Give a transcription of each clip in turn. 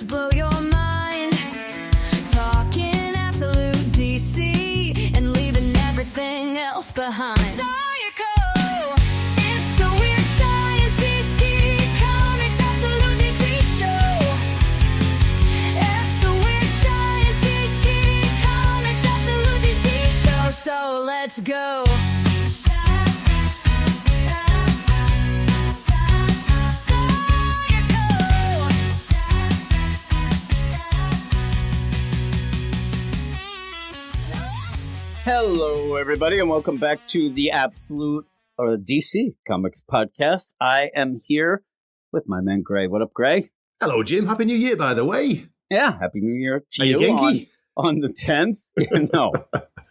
to blow your mind. Talking absolute DC and leaving everything else behind. Sayako, it's the Weird Science DC Comics Absolute DC Show. It's the Weird Science DC Comics Absolute DC Show. So let's go. Hello, everybody, and welcome back to the Absolute or the DC Comics Podcast. I am here with my man Gray. What up, Gray? Hello, Jim. Happy New Year, by the way. Yeah, Happy New Year to Are you genki? on the 10th. No,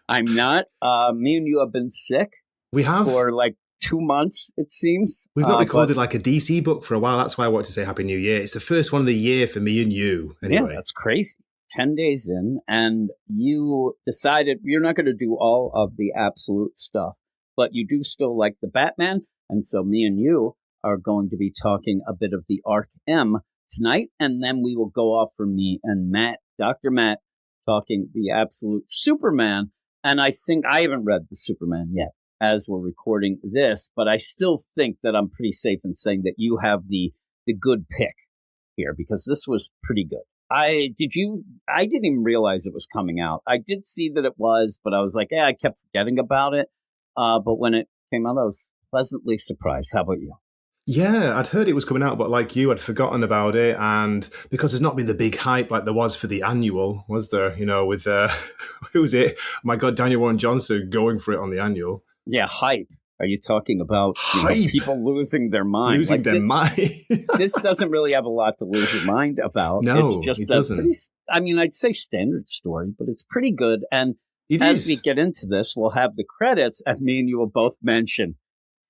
I'm not. Me and you have been sick We have. for like 2 months, it seems. We've not recorded like a DC book for a while. That's why I wanted to say Happy New Year. It's the first one of the year for me and you. Anyway. Yeah, that's crazy. 10 days in, and you decided you're not going to do all of the Absolute stuff, but you do still like the Batman, and so me and you are going to be talking a bit of the Arc M tonight, and then we will go off for me and Matt, Dr. Matt, talking the Absolute Superman, and I think I haven't read the Superman yet as we're recording this, but I still think that I'm pretty safe in saying that you have the good pick here, because this was pretty good. I didn't even realize it was coming out. I did see that it was, but I was like, I kept forgetting about it. But when it came out, I was pleasantly surprised. How about you? Yeah, I'd heard it was coming out, but like you, I'd forgotten about it. And because there's not been the big hype like there was for the annual, was there? You know, with, who was it? Oh my God, Daniel Warren Johnson going for it on the annual. Yeah, hype. Are you talking about people losing their mind? Losing their mind. This doesn't really have a lot to lose your mind about. No, it's just it doesn't. I'd say standard story, but it's pretty good. And As we get into this, we'll have the credits, and me and you will both mention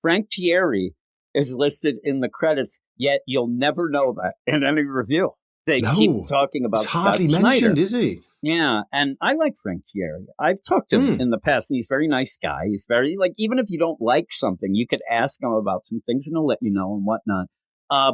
Frank Thierry is listed in the credits, yet you'll never know that in any review. They keep talking about Scott hardly Snyder. mentioned, is he? Yeah, and I like Frank Thierry. I've talked to him in the past, and he's a very nice guy. He's very, even if you don't like something, you could ask him about some things, and he'll let you know and whatnot.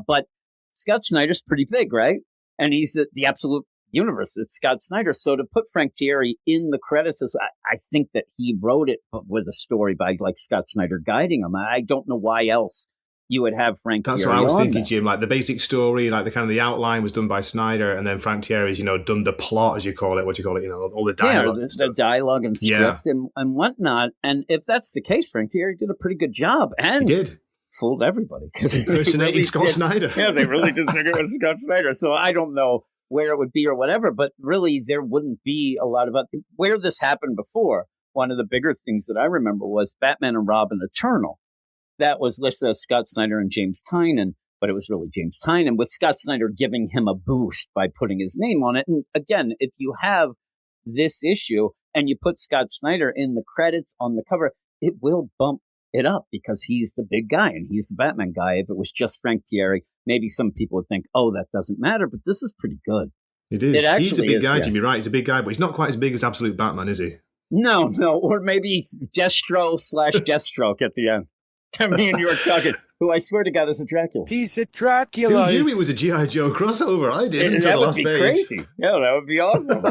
But Scott Snyder's pretty big, right? And he's the Absolute Universe. It's Scott Snyder. So to put Frank Thierry in the credits, I think that he wrote it with a story by, Scott Snyder guiding him. I don't know why else you would have Frank Thierry. That's what I was thinking, there. Jim. Like the basic story, like the outline was done by Snyder, and then Frank Thierry's, done the plot, as you call it, all the dialogue. Yeah, the dialogue and script and whatnot. And if that's the case, Frank Thierry did a pretty good job. And he did. Fooled everybody. Impersonating really Scott Snyder. Yeah, they really did think it was Scott Snyder. So I don't know where it would be or whatever, but really there wouldn't be a lot of where this happened before. One of the bigger things that I remember was Batman and Robin Eternal. That was listed as Scott Snyder and James Tynion, but it was really James Tynion, with Scott Snyder giving him a boost by putting his name on it. And again, if you have this issue and you put Scott Snyder in the credits on the cover, it will bump it up because he's the big guy and he's the Batman guy. If it was just Frank Thierry, maybe some people would think, oh, that doesn't matter, but this is pretty good. It is. He's a big guy, Jimmy, right? He's a big guy, but he's not quite as big as Absolute Batman, is he? No, or maybe Destro/Deathstroke at the end. Me and you were talking, who I swear to God is a Dracula. He's a Dracula. Who knew it was a G.I. Joe crossover? I did until the last page. That would be crazy. Yeah, that would be awesome.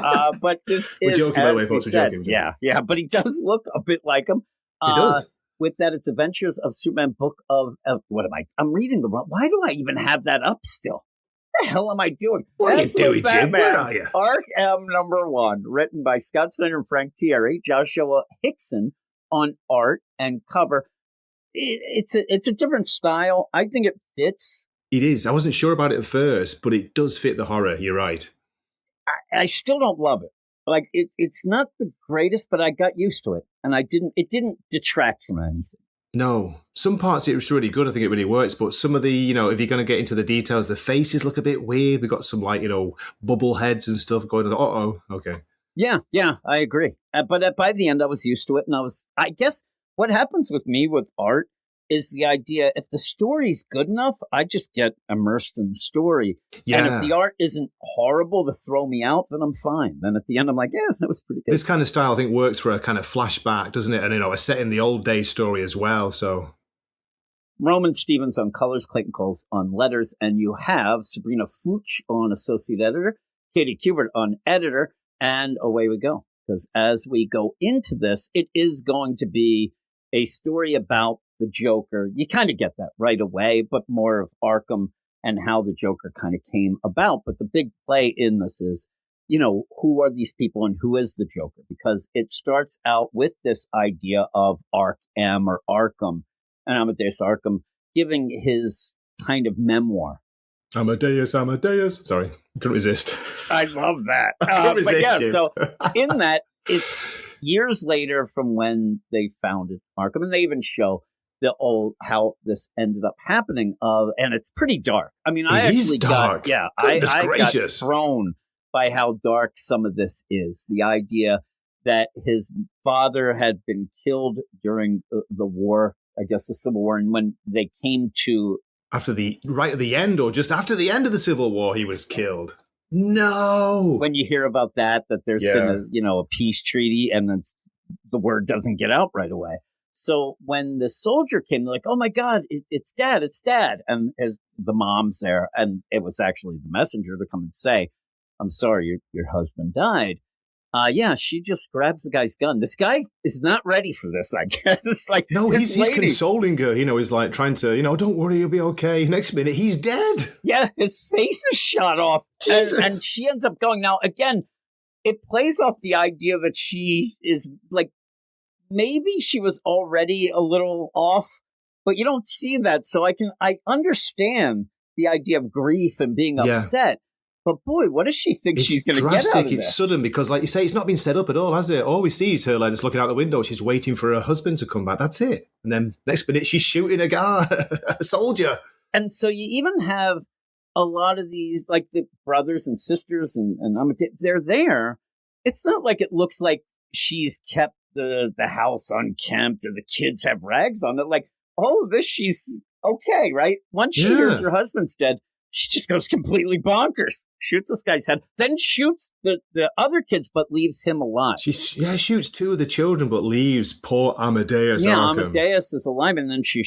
But this we're is, joking, as we said, joking. Yeah, but he does look a bit like him. He does. With that, it's Adventures of Superman book of what am I? I'm reading the wrong. Why do I even have that up still? What the hell am I doing? What are you doing, Jim? Where are you? Arc M #1, written by Scott Snyder and Frank Thierry, Joshua Hickson on art and cover. It's a different style. I think it fits. It is. I wasn't sure about it at first, but it does fit the horror. You're right. I still don't love it. It's not the greatest, but I got used to it, and it didn't detract from anything. No, some parts it was really good. I think it really works, but some of the, if you're going to get into the details, the faces look a bit weird. We got some bubble heads and stuff going on. Okay. Yeah, I agree. But by the end, I was used to it, and I guess what happens with me with art is the idea, if the story's good enough, I just get immersed in the story. Yeah. And if the art isn't horrible to throw me out, then I'm fine. Then at the end, I'm like, yeah, that was pretty good. This kind of style, I think, works for a kind of flashback, doesn't it? And, a set in the old days story as well, so... Roman Stevens on colors, Clayton Coles on letters, and you have Sabrina Fluch on associate editor, Katie Kubert on editor, and away we go. Because as we go into this, it is going to be a story about the Joker. You kind of get that right away, but more of Arkham and how the Joker kind of came about. But the big play in this is, who are these people and who is the Joker? Because it starts out with this idea of Arkham or Arkham, and Amadeus Arkham giving his kind of memoir. Amadeus. Sorry, couldn't resist. I love that. Couldn't resist you. So in that, it's years later from when they founded Arkham, and they even show how this ended up happening. And it's pretty dark. I mean, I actually got thrown by how dark some of this is. The idea that his father had been killed during the war, I guess the Civil War, and when they came to right at the end, or just after the end of the Civil War, he was killed. No. When you hear about that there's been a peace treaty, and then the word doesn't get out right away. So when the soldier came, they're like, "Oh my God, it's Dad, it's Dad!" And as the mom's there, and it was actually the messenger to come and say, "I'm sorry, your husband died." She just grabs the guy's gun. This guy is not ready for this, I guess. It's like, no, he's consoling her. He's like trying to, don't worry, you'll be okay. Next minute, he's dead. Yeah, his face is shot off. And she ends up going. Now, again, it plays off the idea that she is like, maybe she was already a little off, but you don't see that. So I understand the idea of grief and being upset. But boy, what does she think she's going to get out of this? It's sudden because, like you say, it's not been set up at all, has it? All we see is her just looking out the window. She's waiting for her husband to come back. That's it. And then next minute, she's shooting a guy, a soldier. And so you even have a lot of these, like the brothers and sisters, and they're there. It's not like it looks like she's kept the house unkempt or the kids have rags on it. Like, all of this, she's okay, right? Once she hears her husband's dead, she just goes completely bonkers. Shoots this guy's head, then shoots the other kids, but leaves him alive. She shoots two of the children, but leaves poor Amadeus. Yeah, Arkham. Amadeus is alive, and then she,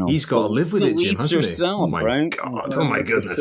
he's got to live with it, Jim, hasn't herself, he? Oh my God! Oh my goodness!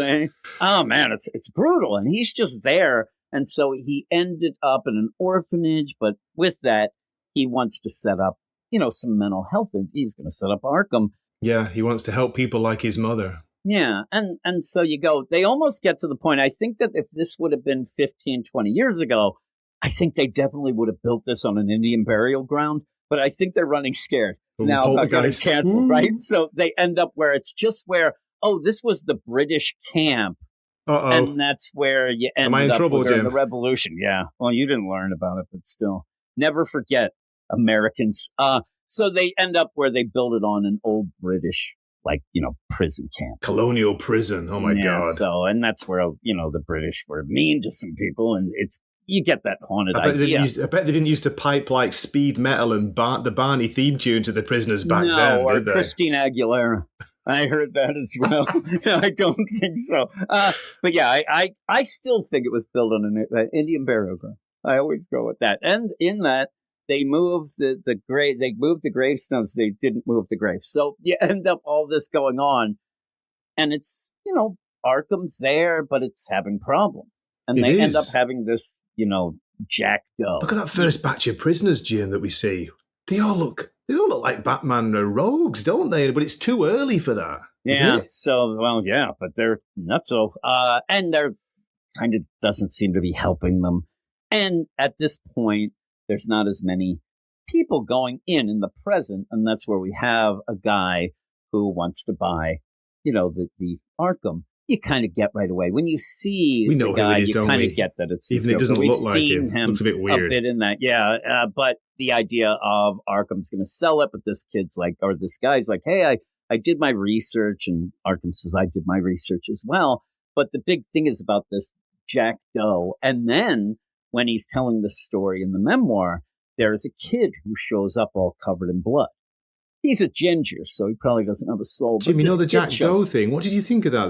Oh man, it's brutal, and he's just there, and so he ended up in an orphanage. But with that, he wants to set up, some mental health. He's going to set up Arkham. Yeah, he wants to help people like his mother. Yeah, and so you go, they almost get to the point. I think that if this would have been 15, 20 years ago, I think they definitely would have built this on an Indian burial ground. But I think they're running scared now about getting canceled, right? So they end up where it's just where, this was the British camp. Uh-oh. And that's where you end up in trouble, Jim? The revolution. Yeah. Well, you didn't learn about it, but still. Never forget, Americans. So they end up where they build it on an old British prison camp. Colonial prison. Oh my God. So, and that's where, the British were mean to some people, and you get that haunted idea. I bet they didn't used to pipe like speed metal and the Barney theme tune to the prisoners back then, or did they? Christina Aguilera. I heard that as well. I don't think so. But yeah, I still think it was built on an Indian burial ground. I always go with that. And in that, they moved the grave. They moved the gravestones. They didn't move the graves. So you end up all this going on, and it's Arkham's there, but it's having problems, and they end up having this Jack Doe. Look at that first batch of prisoners, Jim, that we see. They all look like Batman rogues, don't they? But it's too early for that. Yeah. So but they're nutso, and they're kind of doesn't seem to be helping them. And at this point, there's not as many people going in the present, and that's where we have a guy who wants to buy, the Arkham. You kind of get right away when you see the guy. You kind of get that it's even it doesn't look like him. Looks a bit weird. A bit in that, but the idea of Arkham's going to sell it, but this guy's like, hey, I did my research, and Arkham says I did my research as well. But the big thing is about this Jack Doe, and then when he's telling the story in the memoir, there's a kid who shows up all covered in blood. He's a ginger, so he probably doesn't have a soul. Jim, the Jack Doe thing, what did you think of that?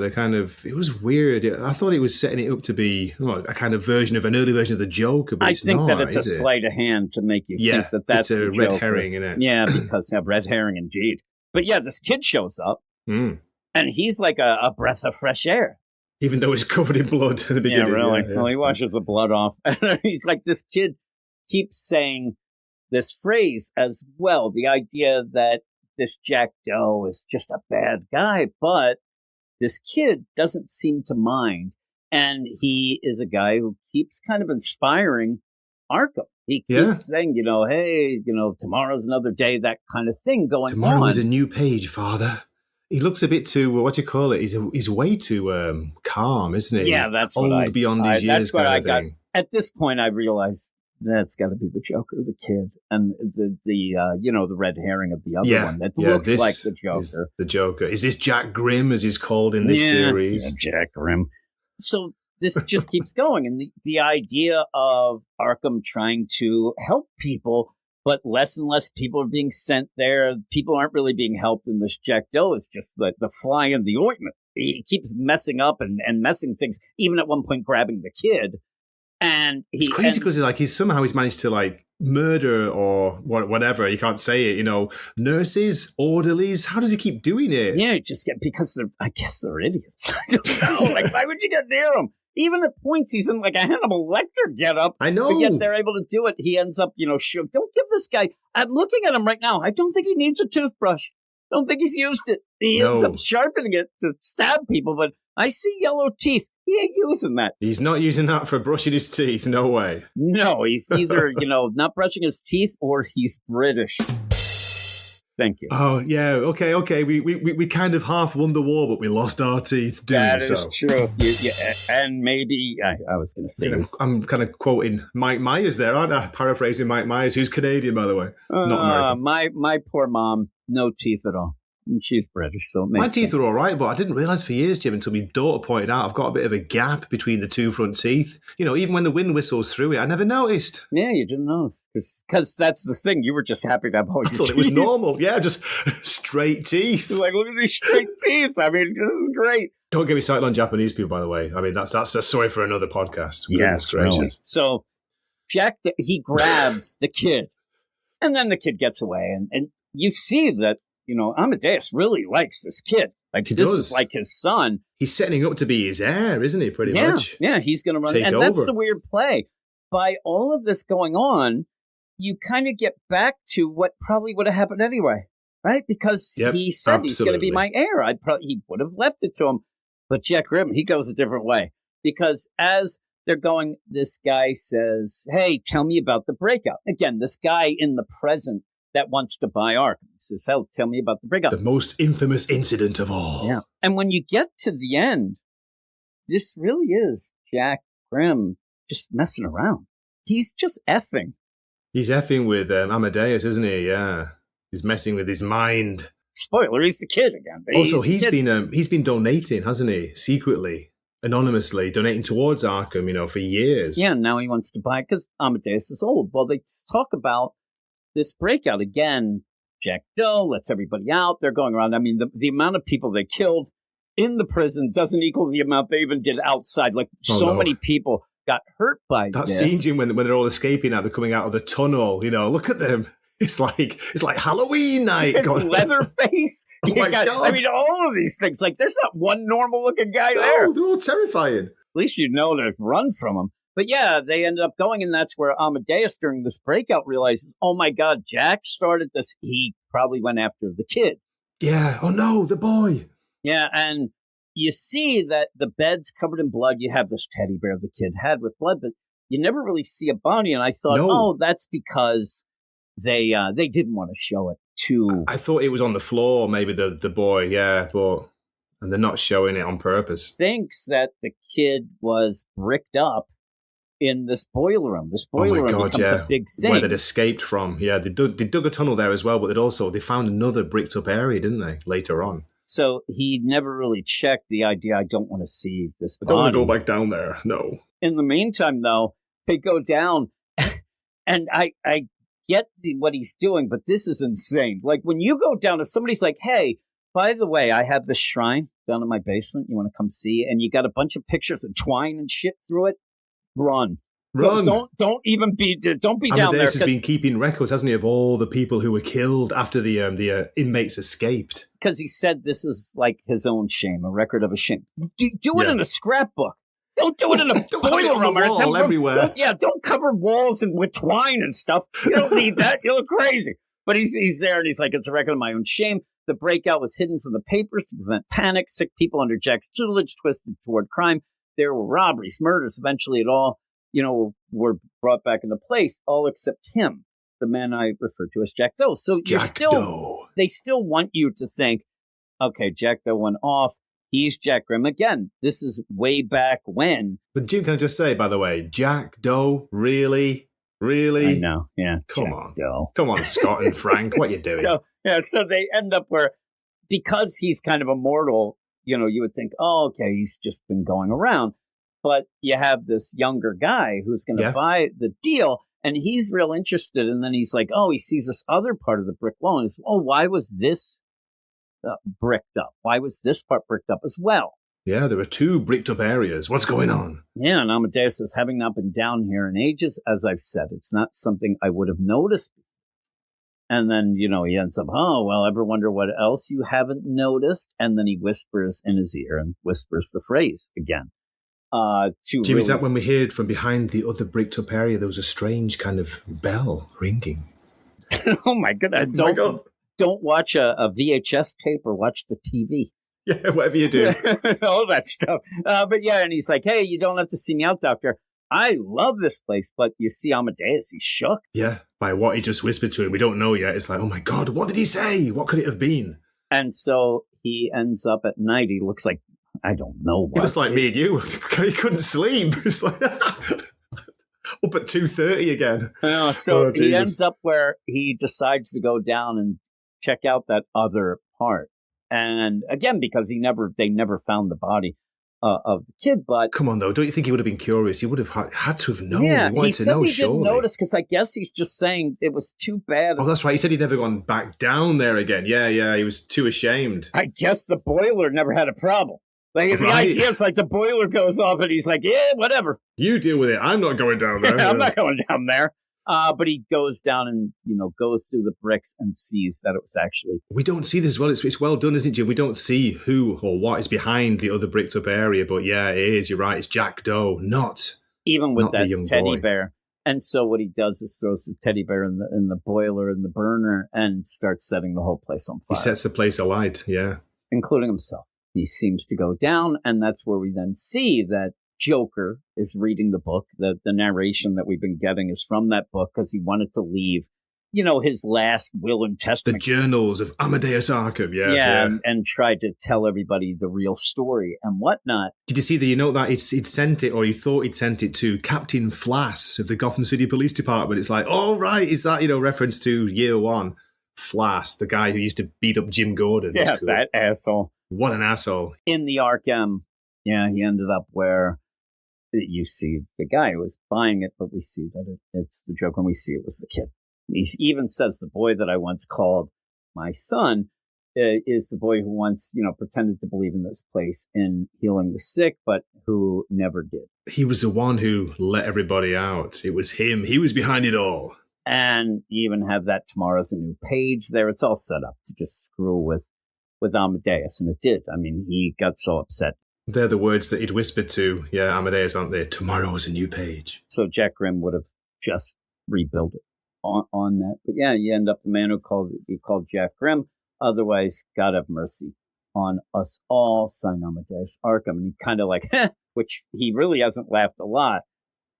It was weird. I thought it was setting it up to be a kind of an early version of the Joker, but I think that it's a sleight of hand to make you think that that's a red herring, isn't it? Yeah, because red herring indeed. But yeah, this kid shows up, Mm. and he's like a breath of fresh air. Even though he's covered in blood in the beginning. Yeah, really. Yeah, yeah. Well, he washes the blood off. And he's like, this kid keeps saying this phrase as well. The idea that this Jack Doe is just a bad guy, but this kid doesn't seem to mind. And he is a guy who keeps kind of inspiring Arkham. He keeps saying, hey, tomorrow's another day, that kind of thing going Tomorrow on. is a new page, Father. He looks a bit too, what do you call it? He's way too calm, isn't he? Yeah, that's old what beyond his years that's what kind I of got. thing. At this point, I realized that's got to be the Joker, the kid, and the red herring of the other one that looks this like the is Joker. the Joker. Is this Jack Grimm, as he's called in this series? Yeah, Jack Grimm. So this just keeps going, and the idea of Arkham trying to help people, but less and less people are being sent there. People aren't really being helped, and this Jack Doe is just the fly in the ointment. He keeps messing up and messing things, even at one point grabbing the kid. And it's crazy because he's somehow managed to murder or whatever. You can't say it, nurses, orderlies. How does he keep doing it? Yeah, because I guess they're idiots. I don't know. Why would you get near him? Even at points, he's in like a Hannibal Lecter getup. I know. But yet they're able to do it. He ends up, shook. Don't give this guy. I'm looking at him right now. I don't think he needs a toothbrush. Don't think he's used it. He ends up sharpening it to stab people, but I see yellow teeth. He ain't using that. He's not using that for brushing his teeth. No way. No, he's either, not brushing his teeth or he's British. Thank you. Oh, yeah. Okay. We kind of half won the war, but we lost our teeth doing so. That is true. And maybe, I was going to say. I'm kind of quoting Mike Myers there, aren't I? Paraphrasing Mike Myers, who's Canadian, by the way. Not American. My poor mom, no teeth at all. And she's British, so it makes My teeth sense. are all right, but I didn't realise for years, Jim, until my daughter pointed out I've got a bit of a gap between the two front teeth. Even when the wind whistles through it, I never noticed. Yeah, you didn't notice. Because that's the thing. You were just happy to have all your I thought it was normal. Yeah, just straight teeth. You're like, look at these straight teeth. I mean, this is great. Don't get me started on Japanese people, by the way. I mean, that's a story for another podcast. Yes, really. So Jack, he grabs the kid, and then the kid gets away. And you see that, Amadeus really likes this kid. Like, this is like his son. He's setting up to be his heir, isn't he, pretty much? Yeah, he's going to run. Take and over. That's the weird play. By all of this going on, you kind of get back to what probably would have happened anyway, right? Because he said he's going to be my heir. He would have left it to him. But Jack Grimm, he goes a different way. Because as they're going, this guy says, hey, tell me about the breakout. Again, this guy in the present that wants to buy Arkham. He says, hell, tell me about the breakout. The most infamous incident of all. Yeah. And when you get to the end, this really is Jack Grimm just messing around. He's just effing. He's effing with Amadeus, isn't he? Yeah. He's messing with his mind. Spoiler, he's the kid again. Also, he's been donating, hasn't he? Secretly, anonymously, donating towards Arkham, for years. Yeah, now he wants to buy it because Amadeus is old. Well, they talk about this breakout again. Jack Doe lets everybody out. They're going around. I mean, the amount of people they killed in the prison doesn't equal the amount they even did outside. Like, many people got hurt by that this. That scene, Jim, when they're all escaping out, they're coming out of the tunnel. Look at them. It's like Halloween night. It's Leatherface. Oh my God. I mean, all of these things. Like, there's not one normal looking guy there. No, they're all terrifying. At least you know to run from them. But yeah, they ended up going, and that's where Amadeus during this breakout realizes, oh my God, Jack started this. He probably went after the kid. Yeah. Oh no, the boy. Yeah, and you see that the bed's covered in blood. You have this teddy bear the kid had with blood, but you never really see a body. And I thought, that's because they didn't want to show it too. I thought it was on the floor, maybe the boy, yeah, and they're not showing it on purpose. Thinks that the kid was bricked up in this boiler room. This boiler room becomes a big thing. Where they'd escaped from. Yeah, they dug a tunnel there as well, but they found another bricked up area, didn't they, later on? So he never really checked the idea, I don't want to see this body. I don't want to go back down there, no. In the meantime, though, they go down, and I get what he's doing, but this is insane. Like, when you go down, if somebody's like, hey, by the way, I have this shrine down in my basement, you want to come see? And you got a bunch of pictures of twine and shit through it? Run. Run. Don't even be down there. Amadeus has been keeping records, hasn't he, of all the people who were killed after the inmates escaped. Because he said this is like his own shame, a record of a shame. Do it in a scrapbook. Don't do it in a boiler room. Wall everywhere. Don't cover walls with twine and stuff. You don't need that. You look crazy. But he's there and he's like, it's a record of my own shame. The breakout was hidden from the papers to prevent panic. Sick people under Jack's tutelage twisted toward crime. There were robberies, murders. Eventually it all, were brought back into place, all except him, the man I referred to as Jack Doe. So they still want you to think, okay, Jack Doe went off. He's Jack Grimm again. This is way back when. But Jim, can I just say, by the way, Jack Doe, really? I know, yeah. Come on, Scott and Frank, what are you doing? So they end up where, because he's kind of immortal, you would think, oh, okay, he's just been going around. But you have this younger guy who's going to buy the deal, and he's real interested. And then he's like, oh, he sees this other part of the brick wall. And he's, oh, why was this bricked up? Why was this part bricked up as well? Yeah, there were 2 bricked up areas. What's going on? Yeah, and Amadeus says, having not been down here in ages, as I've said, it's not something I would have noticed. And then, he ends up, oh, well, ever wonder what else you haven't noticed? And then he whispers in his ear and whispers the phrase again. Jim, is that when we heard from behind the other bricked up area, there was a strange kind of bell ringing? Oh, my goodness. Don't watch a VHS tape or watch the TV. Yeah, whatever you do. All that stuff. But yeah, and he's like, hey, you don't have to see me out, doctor. I love this place. But you see Amadeus, he's shook. Yeah, by what he just whispered to him. We don't know yet. It's like, oh my God, what did he say? What could it have been? And so he ends up at night. He looks like, I don't know what. He looks like me and you. He couldn't sleep. It's like up at 2:30 again. So he ends up where he decides to go down and check out that other part. And again, because they never found the body of the kid. But come on, though, don't you think he would have been curious? He would have had to have known. Yeah, he said he didn't notice because I guess he's just saying it was too bad. Oh, that's right. He said he'd never gone back down there again. Yeah, he was too ashamed. I guess the boiler never had a problem. Like the idea is like the boiler goes off and he's like, yeah, whatever. You deal with it. I'm not going down there. I'm not going down there. But he goes down and, goes through the bricks and sees that it was actually... We don't see this as well. It's well done, isn't it, Jim? We don't see who or what is behind the other bricked up area. But yeah, it is. You're right. It's Jack Doe, even with that young teddy boy. Bear. And so what he does is throws the teddy bear in the boiler in the burner and starts setting the whole place on fire. He sets the place alight, yeah. Including himself. He seems to go down, and that's where we then see that Joker is reading the book. The narration that we've been getting is from that book because he wanted to leave, his last will and testament. The journals of Amadeus Arkham, yeah. And tried to tell everybody the real story and whatnot. Did you see that, he'd sent it, or he thought he'd sent it to Captain Flass of the Gotham City Police Department? It's like, oh, right, is that, reference to Year One? Flass, the guy who used to beat up Jim Gordon. Yeah, cool. That asshole. What an asshole. In the Arkham, he ended up where you see the guy who was buying it, but we see that it's the Joker, and we see it was the kid. He even says the boy that I once called my son is the boy who once, pretended to believe in this place in healing the sick, but who never did. He was the one who let everybody out. It was him. He was behind it all. And you even have that tomorrow's a new page there. It's all set up to just screw with Amadeus. And it did. I mean, he got so upset. They're the words that he'd whispered to, Amadeus, aren't they? Tomorrow's a new page. So Jack Grimm would have just rebuilt it on that. But yeah, you end up the man who you called Jack Grimm. Otherwise, God have mercy on us all, sign Amadeus Arkham. And he kind of like, which he really hasn't laughed a lot.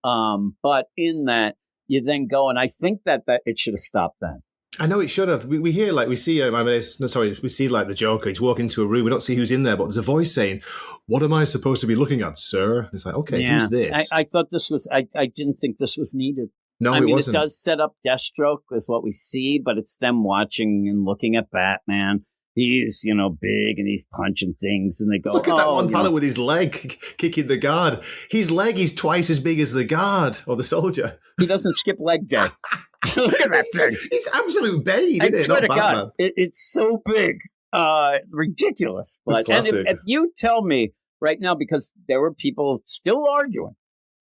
But in that, you then go, and I think that it should have stopped then. I know it should have. We hear, we see, we see like the Joker. He's walking into a room. We don't see who's in there, but there's a voice saying, "What am I supposed to be looking at, sir?" It's like, okay, who's this? I thought this was, I didn't think this was needed. No, it wasn't. It does set up Deathstroke is what we see, but it's them watching and looking at Batman. He's, big and he's punching things, and they go, look at that one panel with his leg kicking the guard. His leg is twice as big as the guard or the soldier. He doesn't skip leg day. Look at that thing. It's absolute bane, isn't it? I swear to God, it's so big. Ridiculous. But and if you tell me right now, because there were people still arguing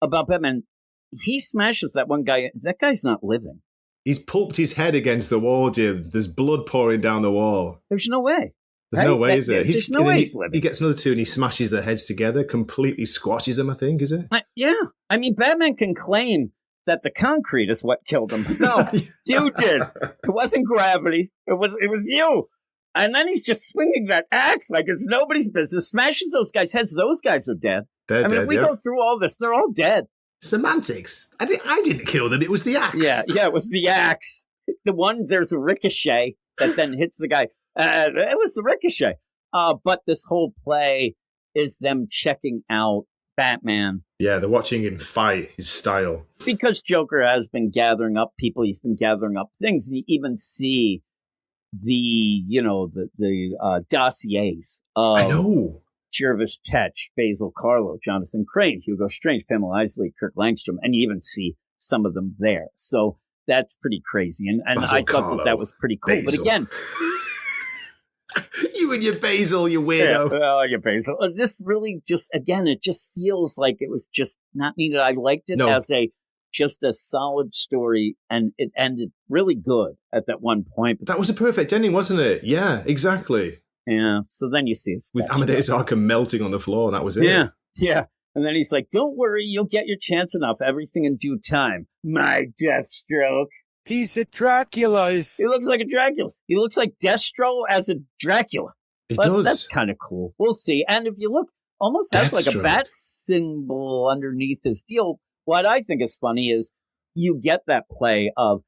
about Batman, he smashes that one guy. That guy's not living. He's pulped his head against the wall, Jim. There's blood pouring down the wall. There's no way. There's no way, is there? There's no way he's living. He gets another two and he smashes their heads together, completely squashes them, I think, is it? Yeah. I mean, Batman can claim that the concrete is what killed him. No, you did. It wasn't gravity. It was you. And then he's just swinging that axe like it's nobody's business, smashes those guys' heads. Those guys are dead. They're dead, if we go through all this, they're all dead. Semantics. I didn't kill them. It was the axe. Yeah, it was the axe. The one, there's a ricochet that then hits the guy. It was the ricochet. But this whole play is them checking out Batman. Yeah, they're watching him fight, his style. Because Joker has been gathering up people. He's been gathering up things. And you even see the dossiers of I know. Jervis Tetch, Basil Karlo, Jonathan Crane, Hugo Strange, Pamela Isley, Kirk Langstrom, and you even see some of them there. So that's pretty crazy. And I thought that was pretty cool. Basil. But again... You and your Basil, you weirdo. Yeah, oh, your Basil. This really just, again, it just feels like it was just not needed. I liked it as just a solid story, and it ended really good at that one point. That was a perfect ending, wasn't it? Yeah, exactly. Yeah, so then you see it's with Amadeus Arkham melting on the floor, and that was it. Yeah. And then he's like, don't worry, you'll get your chance enough. Everything in due time. My Deathstroke. He's a Dracula's. He looks like a Dracula. He looks like Destro as a Dracula. It does. That's kind of cool. We'll see. And if you look, almost has like a bat symbol underneath his deal. What I think is funny is you get that play of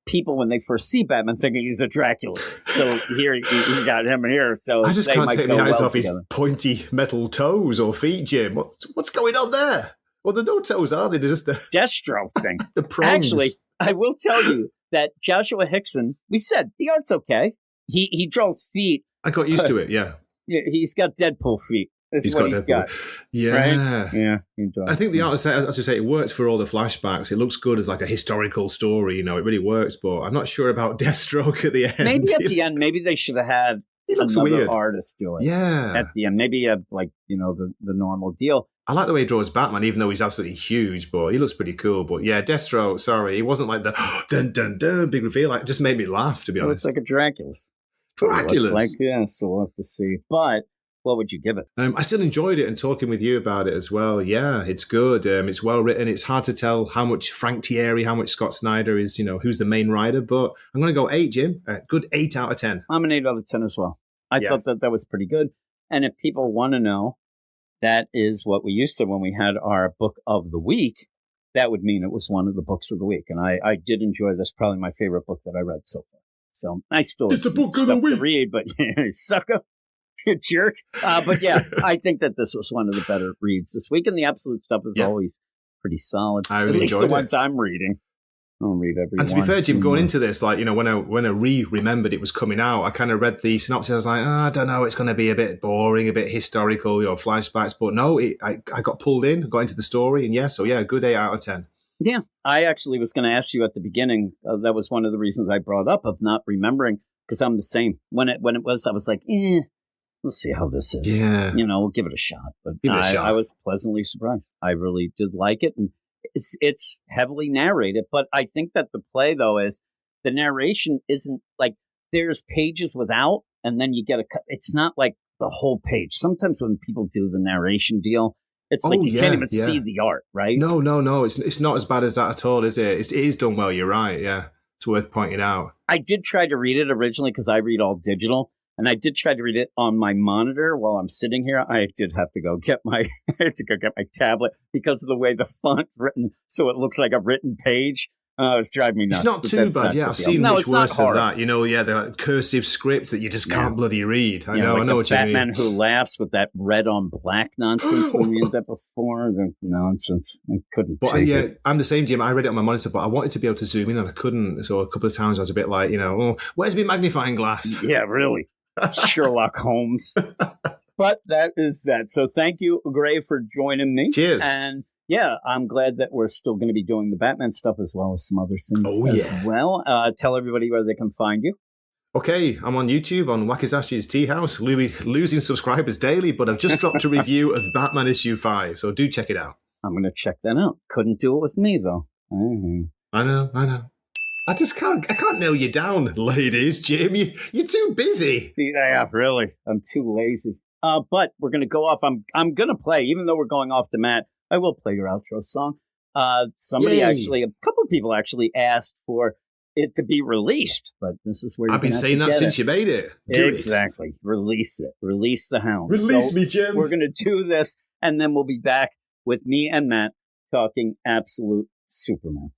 people when they first see Batman thinking he's a Dracula. So here you got him here. So I just can't take my eyes off his pointy metal toes or feet, Jim. What's going on there? Well, they're no toes, are they? They're just the Destro thing. The prongs. Actually, I will tell you that Joshua Hickson, we said the art's okay. He draws feet. I got used to it, yeah. He's got Deadpool feet. That's what he's got. Yeah. Right? Yeah. I think the art, as I say, it works for all the flashbacks. It looks good as like a historical story, it really works, but I'm not sure about Deathstroke at the end. Maybe at the end, maybe they should have had another weird. Artist do it. Yeah. At the end, maybe the normal deal. I like the way he draws Batman, even though he's absolutely huge, but he looks pretty cool. But yeah, Deathstroke, sorry, he wasn't like the dun dun dun big reveal. Like, it just made me laugh, to be honest. It looks like a Dracula's. Dracula's. So we'll have to see. But what would you give it? I still enjoyed it, and talking with you about it as well. Yeah, it's good. It's well written. It's hard to tell how much Frank Thierry, how much Scott Snyder is, who's the main writer. But I'm going to go 8, Jim. Good 8 out of 10. I'm an 8 out of 10 as well. I thought that was pretty good. And if people want to know, that is what we used to when we had our book of the week. That would mean it was one of the books of the week. And I did enjoy this. Probably my favorite book that I read so far. So I still have some stuff to read, but sucker, you jerk. But yeah, I think that this was one of the better reads this week. And the Absolute stuff is always pretty solid. I really At least enjoyed the ones I'm reading. I don't read every one. And to be fair, Jim, going into this, when I remembered it was coming out, I kind of read the synopsis. I was like, I don't know, it's going to be a bit boring, a bit historical, flashbacks. But no, I got pulled in, got into the story, and good 8 out of 10. Yeah, I actually was going to ask you at the beginning. That was one of the reasons I brought up of not remembering, because I'm the same. When it was, I was like, let's see how this is. Yeah, we'll give it a shot. But I was pleasantly surprised. I really did like it, and it's heavily narrated. But I think that the play, though, is the narration isn't like there's pages without, and then you get a cut. It's not like the whole page. Sometimes when people do the narration deal, it's like you can't even see the art, right? No. It's not as bad as that at all, is it? It is done well. You're right. Yeah, it's worth pointing out. I did try to read it originally because I read all digital, and I did try to read it on my monitor while I'm sitting here. I did have to go get my tablet because of the way the font written, so it looks like a written page. It's driving me nuts. It's not too bad. I've seen much worse than that. The cursive script that you just can't bloody read. I know what you mean. Batman Who Laughs with that red on black nonsense. When we had that before, the nonsense. I couldn't. But I'm the same, Jim. I read it on my monitor, but I wanted to be able to zoom in and I couldn't. So a couple of times I was a bit like, where's my magnifying glass? Yeah, really. Sherlock Holmes. But that is that. So thank you, Gray, for joining me. Cheers. And yeah, I'm glad that we're still going to be doing the Batman stuff as well as some other things as well. Tell everybody where they can find you. Okay, I'm on YouTube on Wakizashi's Tea House, losing subscribers daily, but I've just dropped a review of Batman issue 5, so do check it out. I'm going to check that out. Couldn't do it with me, though. Mm-hmm. I know. I can't nail you down, ladies, Jim. You're too busy. Yeah, really. I'm too lazy. But we're going to go off. I'm going to play, even though we're going off to Matt, I will play your outro song. Somebody a couple of people actually asked for it to be released, but this is where I've been saying that since you made it. Exactly. Release it. Release the hound. Release me, Jim. We're going to do this, and then we'll be back with me and Matt talking absolute Superman.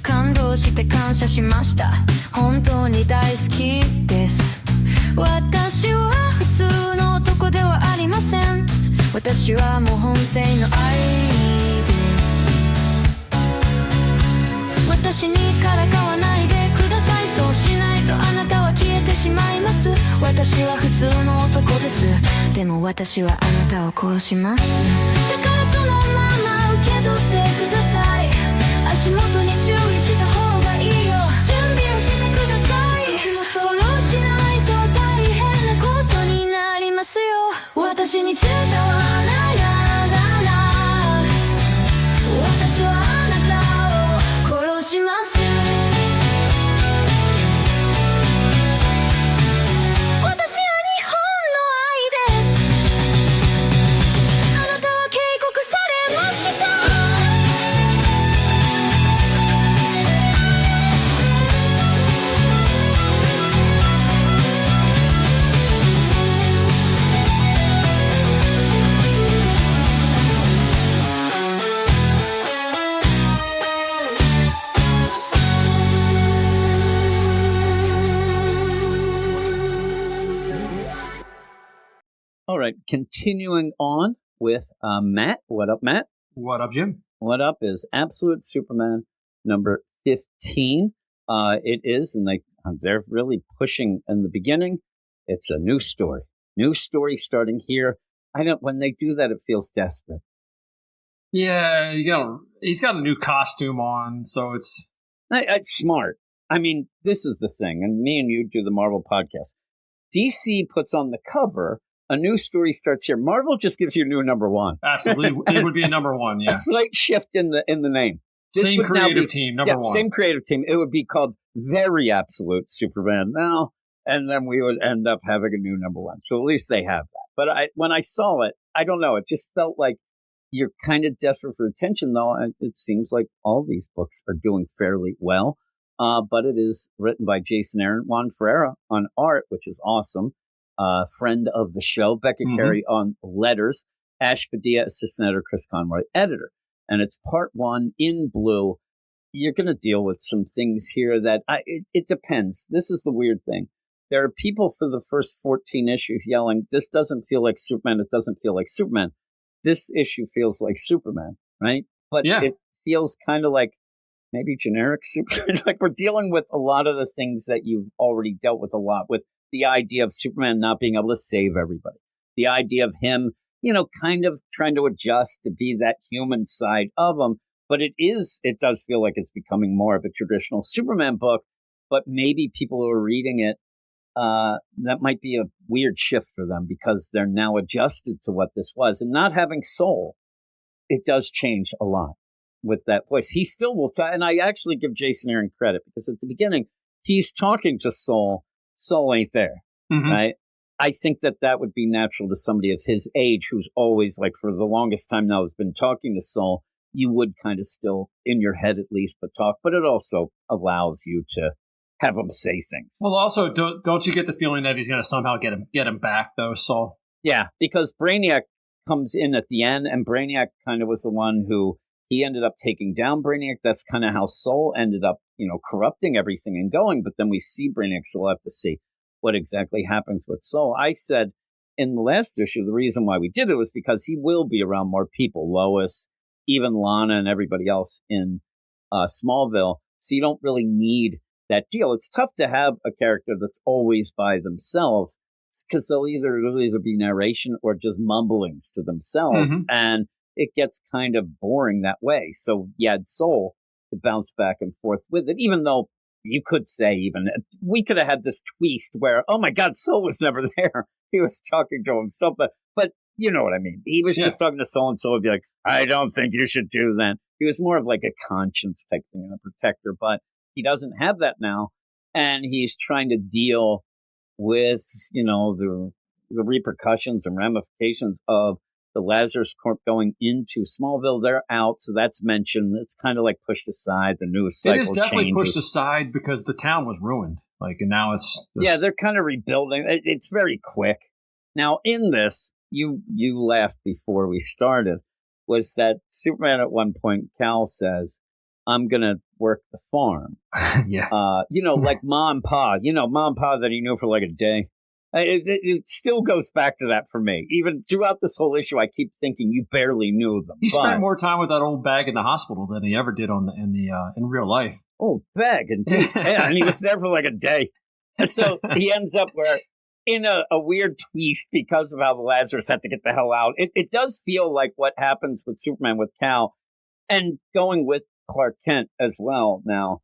感動して感謝しました本当に大好きです私は普通の男ではありません私はもう本性の愛です私にからかわないでくださいそうしないとあなたは消えてしまいます私は普通の男ですでも私はあなたを殺しますだからそのまま受け取ってください足元に注意した方がいいよ準備をしてくださいフォローしないと大変なことになりますよ私に伝わらない私はあなたを殺します私は日本の愛ですあなたは警告されましたAll right, continuing on with Matt. What up, Matt? What up, Jim? What up is Absolute Superman number 15. It is, and they're really pushing in the beginning. It's a new story. New story starting here. When they do that, it feels desperate. Yeah, he's got a new costume on, so it's smart. I mean, this is the thing, and me and you do the Marvel podcast. DC puts on the cover. A new story starts here. Marvel just gives you new number one. Absolutely. It would be a number one, yeah. A slight shift in the name. Same creative team, number one. Same creative team. It would be called Very Absolute Superman now, and then we would end up having a new number one. So at least they have that. But when I saw it, I don't know. It just felt like you're kind of desperate for attention, though. And it seems like all these books are doing fairly well. But it is written by Jason Aaron, Juan Ferreira on art, which is awesome. Friend of the show, Becca Carey on letters, Ash Padilla, assistant editor, Chris Conroy, editor. And it's part one in blue. You're going to deal with some things here that it depends. This is the weird thing. There are people for the first 14 issues yelling, this doesn't feel like Superman. It doesn't feel like Superman. This issue feels like Superman, right? But it feels kind of like maybe generic Superman. Like we're dealing with a lot of the things that you've already dealt with a lot with. The idea of Superman not being able to save everybody. The idea of him, kind of trying to adjust to be that human side of him. But it does feel like it's becoming more of a traditional Superman book. But maybe people who are reading it, that might be a weird shift for them because they're now adjusted to what this was. And not having Soul, it does change a lot with that voice. He still will talk. And I actually give Jason Aaron credit because at the beginning, he's talking to Soul. Soul ain't there, right? I think that would be natural to somebody of his age who's always, like, for the longest time now has been talking to Soul. You would kind of still, in your head at least, but talk. But it also allows you to have him say things. Well, also, don't you get the feeling that he's going to somehow get him back, though, Soul? Yeah, because Brainiac comes in at the end, and Brainiac kind of was the one who he ended up taking down Brainiac. That's kind of how Soul ended up, corrupting everything and going. But then we see Brainiac, so we'll have to see what exactly happens with Soul. I said in the last issue, the reason why we did it was because he will be around more people, Lois, even Lana, and everybody else in Smallville. So you don't really need that deal. It's tough to have a character that's always by themselves because it'll either be narration or just mumblings to themselves. And it gets kind of boring that way. So you had Soul to bounce back and forth with it, even though you could say even we could have had this twist where, oh my God, Soul was never there. He was talking to himself, but you know what I mean. He was just talking to Soul, and Soul would be like, I don't think you should do that. He was more of like a conscience type thing and a protector, but he doesn't have that now. And he's trying to deal with, the repercussions and ramifications of the Lazarus Corp going into Smallville. They're out, so that's mentioned. It's kind of like pushed aside. The news cycle It is definitely changes. pushed aside because the town was ruined. And now it's yeah, they're kind of rebuilding. It's very quick. Now, in this, you laughed before we started, was that Superman at one point, Cal says, I'm going to work the farm. yeah. Like Mom and Pa, Mom and Pa that he knew for like a day. It still goes back to that for me. Even throughout this whole issue, I keep thinking you barely knew them. He spent more time with that old bag in the hospital than he ever did in real life. Old bag, indeed. Yeah, and he was there for like a day. So he ends up in a weird twist because of how the Lazarus had to get the hell out. It does feel like what happens with Superman with Cal and going with Clark Kent as well now.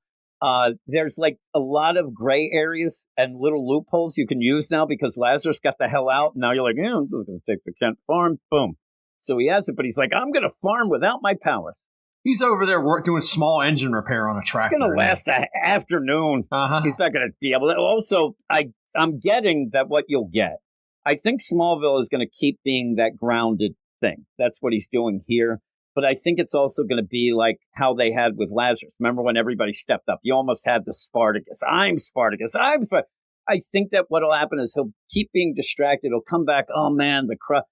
There's like a lot of gray areas and little loopholes you can use now because Lazarus got the hell out. Now you're like, I'm just going to take the Kent farm. Boom. So he has it, but he's like, I'm going to farm without my powers. He's over there doing small engine repair on a tractor. It's going to last an afternoon. Uh-huh. He's not going to be able to. Also, I'm getting that what you'll get. I think Smallville is going to keep being that grounded thing. That's what he's doing here. But I think it's also going to be like how they had with Lazarus. Remember when everybody stepped up? You almost had the Spartacus. I'm Spartacus. I'm Spartacus. I think that what will happen is he'll keep being distracted. He'll come back. Oh, man, the crop.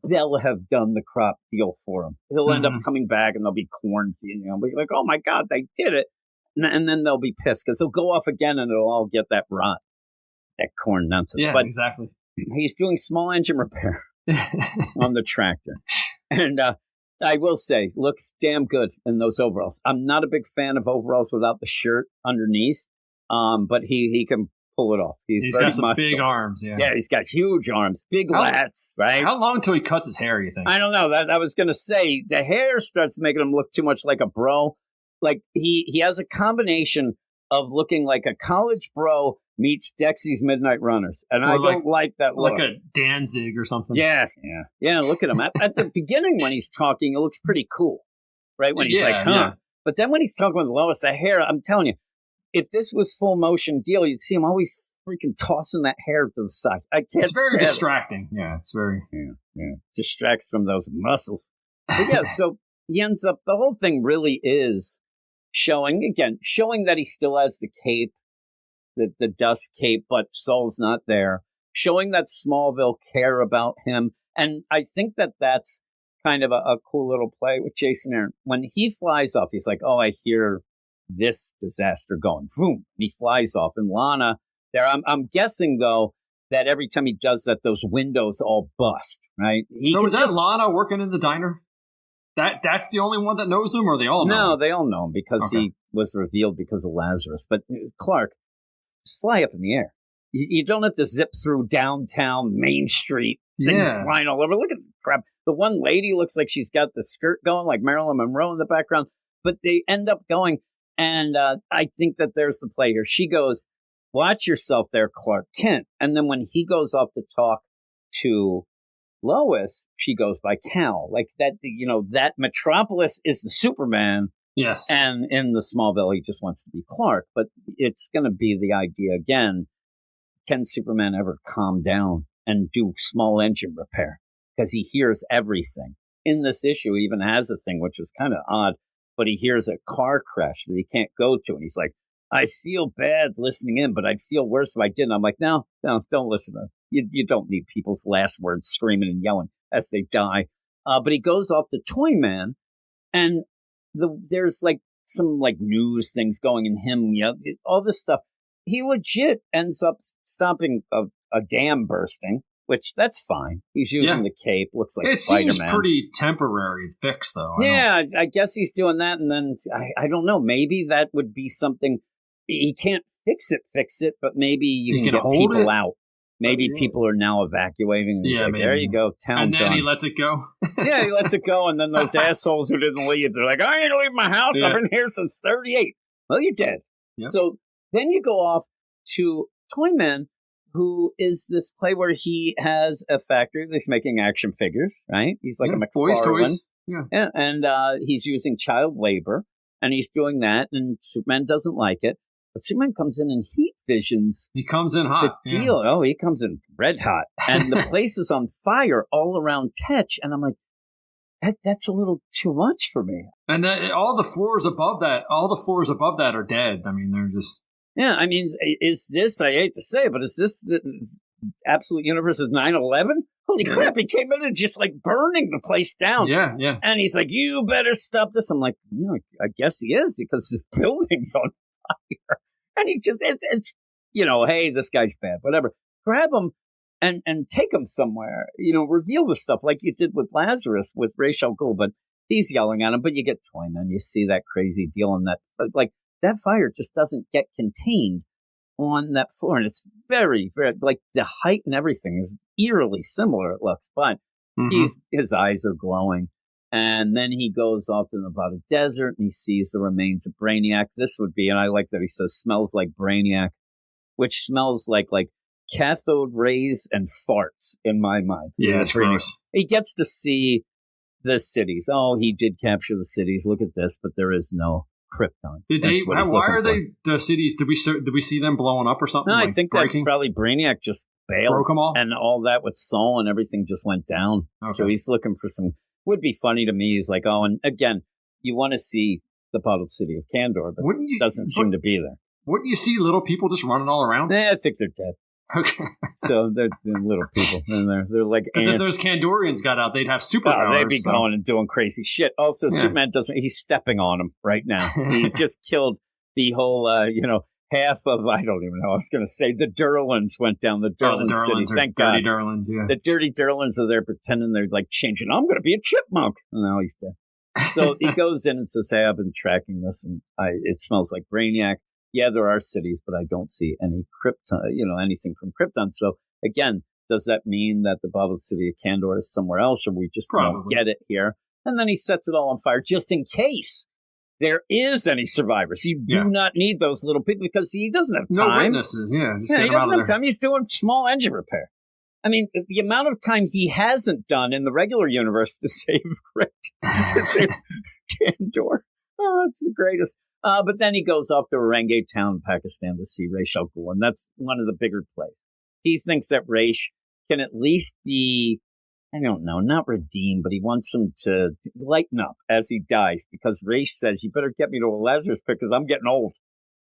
They'll have done the crop deal for him. He'll end up coming back and there'll be corn. Be like, oh, my God, they did it. And then they'll be pissed because he'll go off again and it'll all get that rot, that corn nonsense. Yeah, but exactly. He's doing small engine repair on the tractor. And I will say, looks damn good in those overalls. I'm not a big fan of overalls without the shirt underneath, but he can pull it off. He's very got some muscular. big arms, yeah. Yeah, he's got huge arms, big lats, right? How long till he cuts his hair, you think? I don't know. That I was going to say, the hair starts making him look too much like a bro. Like, he has a combination of looking like a college bro meets Dexy's Midnight Runners. And I don't like that look. Like a Danzig or something. Yeah. Look at him. At the beginning when he's talking, it looks pretty cool, right? When he's like, huh. Yeah. But then when he's talking with Lois, the hair, I'm telling you, if this was full motion deal, you'd see him always freaking tossing that hair to the side. I can't It's very distracting. Yeah, it's very... Yeah. Distracts from those muscles. But yeah, so he ends up, the whole thing really is showing that he still has the cape, the dust cape, but Soul's not there. Showing that Smallville care about him. And I think that that's kind of a cool little play with Jason Aaron. When he flies off, he's like, oh, I hear this disaster going. Boom. He flies off. And Lana there, I'm guessing, though, that every time he does that, those windows all bust, right? So is that Lana working in the diner? That's the only one that knows him, or they all know him? No, they all know him because he was revealed because of Lazarus. But Clark, just fly up in the air. You don't have to zip through downtown Main Street. Things flying all over. Look at the crap. The one lady looks like she's got the skirt going, like Marilyn Monroe in the background. But they end up going, and I think that there's the play here. She goes, watch yourself there, Clark Kent. And then when he goes off to talk to Lois, she goes by Cal. Like that, that Metropolis is the Superman. Yes. And in the Smallville, he just wants to be Clark. But it's going to be the idea again. Can Superman ever calm down and do small engine repair? Because he hears everything. In this issue, he even has a thing, which is kind of odd, but he hears a car crash that he can't go to. And he's like, I feel bad listening in, but I'd feel worse if I didn't. I'm like, no, don't listen to him. You don't need people's last words screaming and yelling as they die. But he goes off to Toyman, and there's like some like news things going in him, all this stuff. He legit ends up stopping a dam bursting, which that's fine. He's using the cape. Looks like Spider-Man. It seems pretty temporary fix, though. I guess he's doing that. And then I don't know. Maybe that would be something. He can't fix it, but maybe you can get people out. Maybe people are now evacuating. And he's like, maybe. there you go, town And then done. he lets it go. Yeah, he lets it go, and then those assholes who didn't leave, they're like, I ain't leaving my house. Yeah. I've been here since 38. Well, you're dead. Yep. So then you go off to Toyman, who is this play where he has a factory that's making action figures, right? He's like a McFarlane. Boys' toys. Yeah. And he's using child labor, and he's doing that, and Superman doesn't like it. But Superman comes in and heat visions He comes in the hot. deal. Oh, he comes in red hot, and the place is on fire all around Tetch. And I'm like, that's a little too much for me. And then all the floors above that are dead. I mean, they're just. Yeah, I mean, is this? I hate to say it, but is this the Absolute Universe's 9/11? Holy crap! He came in and just like burning the place down. Yeah. And he's like, "You better stop this." I'm like, "Yeah, I guess he is because the building's on fire." And he just, it's hey, this guy's bad, whatever. Grab him and take him somewhere. Reveal the stuff like you did with Lazarus, with Ra's al Ghul. But he's yelling at him. But you get Toyman. You see that crazy deal in that, like that fire just doesn't get contained on that floor, and it's very, very like the height and everything is eerily similar. It looks, but his eyes are glowing. And then he goes off to the Nevada desert and he sees the remains of Brainiac. This would be, and I like that he says, smells like Brainiac, which smells like cathode rays and farts in my mind. Yeah, it's gross. He gets to see the cities. Oh, he did capture the cities. Look at this, but there is no Krypton. Did they? Why are they the cities? Did we see them blowing up or something? No, I think that probably Brainiac just bailed, broke them all, and all that with Saul and everything just went down. Okay. So he's looking for some. Would be funny to me. He's like, oh, and again, you want to see the bottled city of Kandor, but doesn't seem to be there. Wouldn't you see little people just running all around? I think they're dead. Okay. So they're little people, and they're like ants. Because if those Kandorians got out, they'd have superpowers. They'd be going and doing crazy shit. Also, Superman doesn't. He's stepping on them right now. He just killed the whole, half of, I don't even know. I was going to say the Durlans went down the Durlan city. Thank God. Dirty Durlans, yeah. The dirty Durlans are there pretending they're like changing. I'm going to be a chipmunk. And now he's dead. So he goes in and says, hey, I've been tracking this and it smells like Brainiac. Yeah, there are cities, but I don't see any Krypton, anything from Krypton. So again, does that mean that the bottled city of Kandor is somewhere else, or we just don't get it here? And then he sets it all on fire just in case there is any survivors. You do not need those little people because he doesn't have time. No witnesses, he doesn't have time. He's doing small engine repair. I mean, the amount of time he hasn't done in the regular universe to save Kandor. Oh, it's the greatest. But then he goes off to Orangay town, Pakistan, to see Ra's al Ghul, and that's one of the bigger plays. He thinks that Ra's can at least be, I don't know, not redeemed, but he wants him to lighten up as he dies, because Ra's says, you better get me to a Lazarus pit because I'm getting old.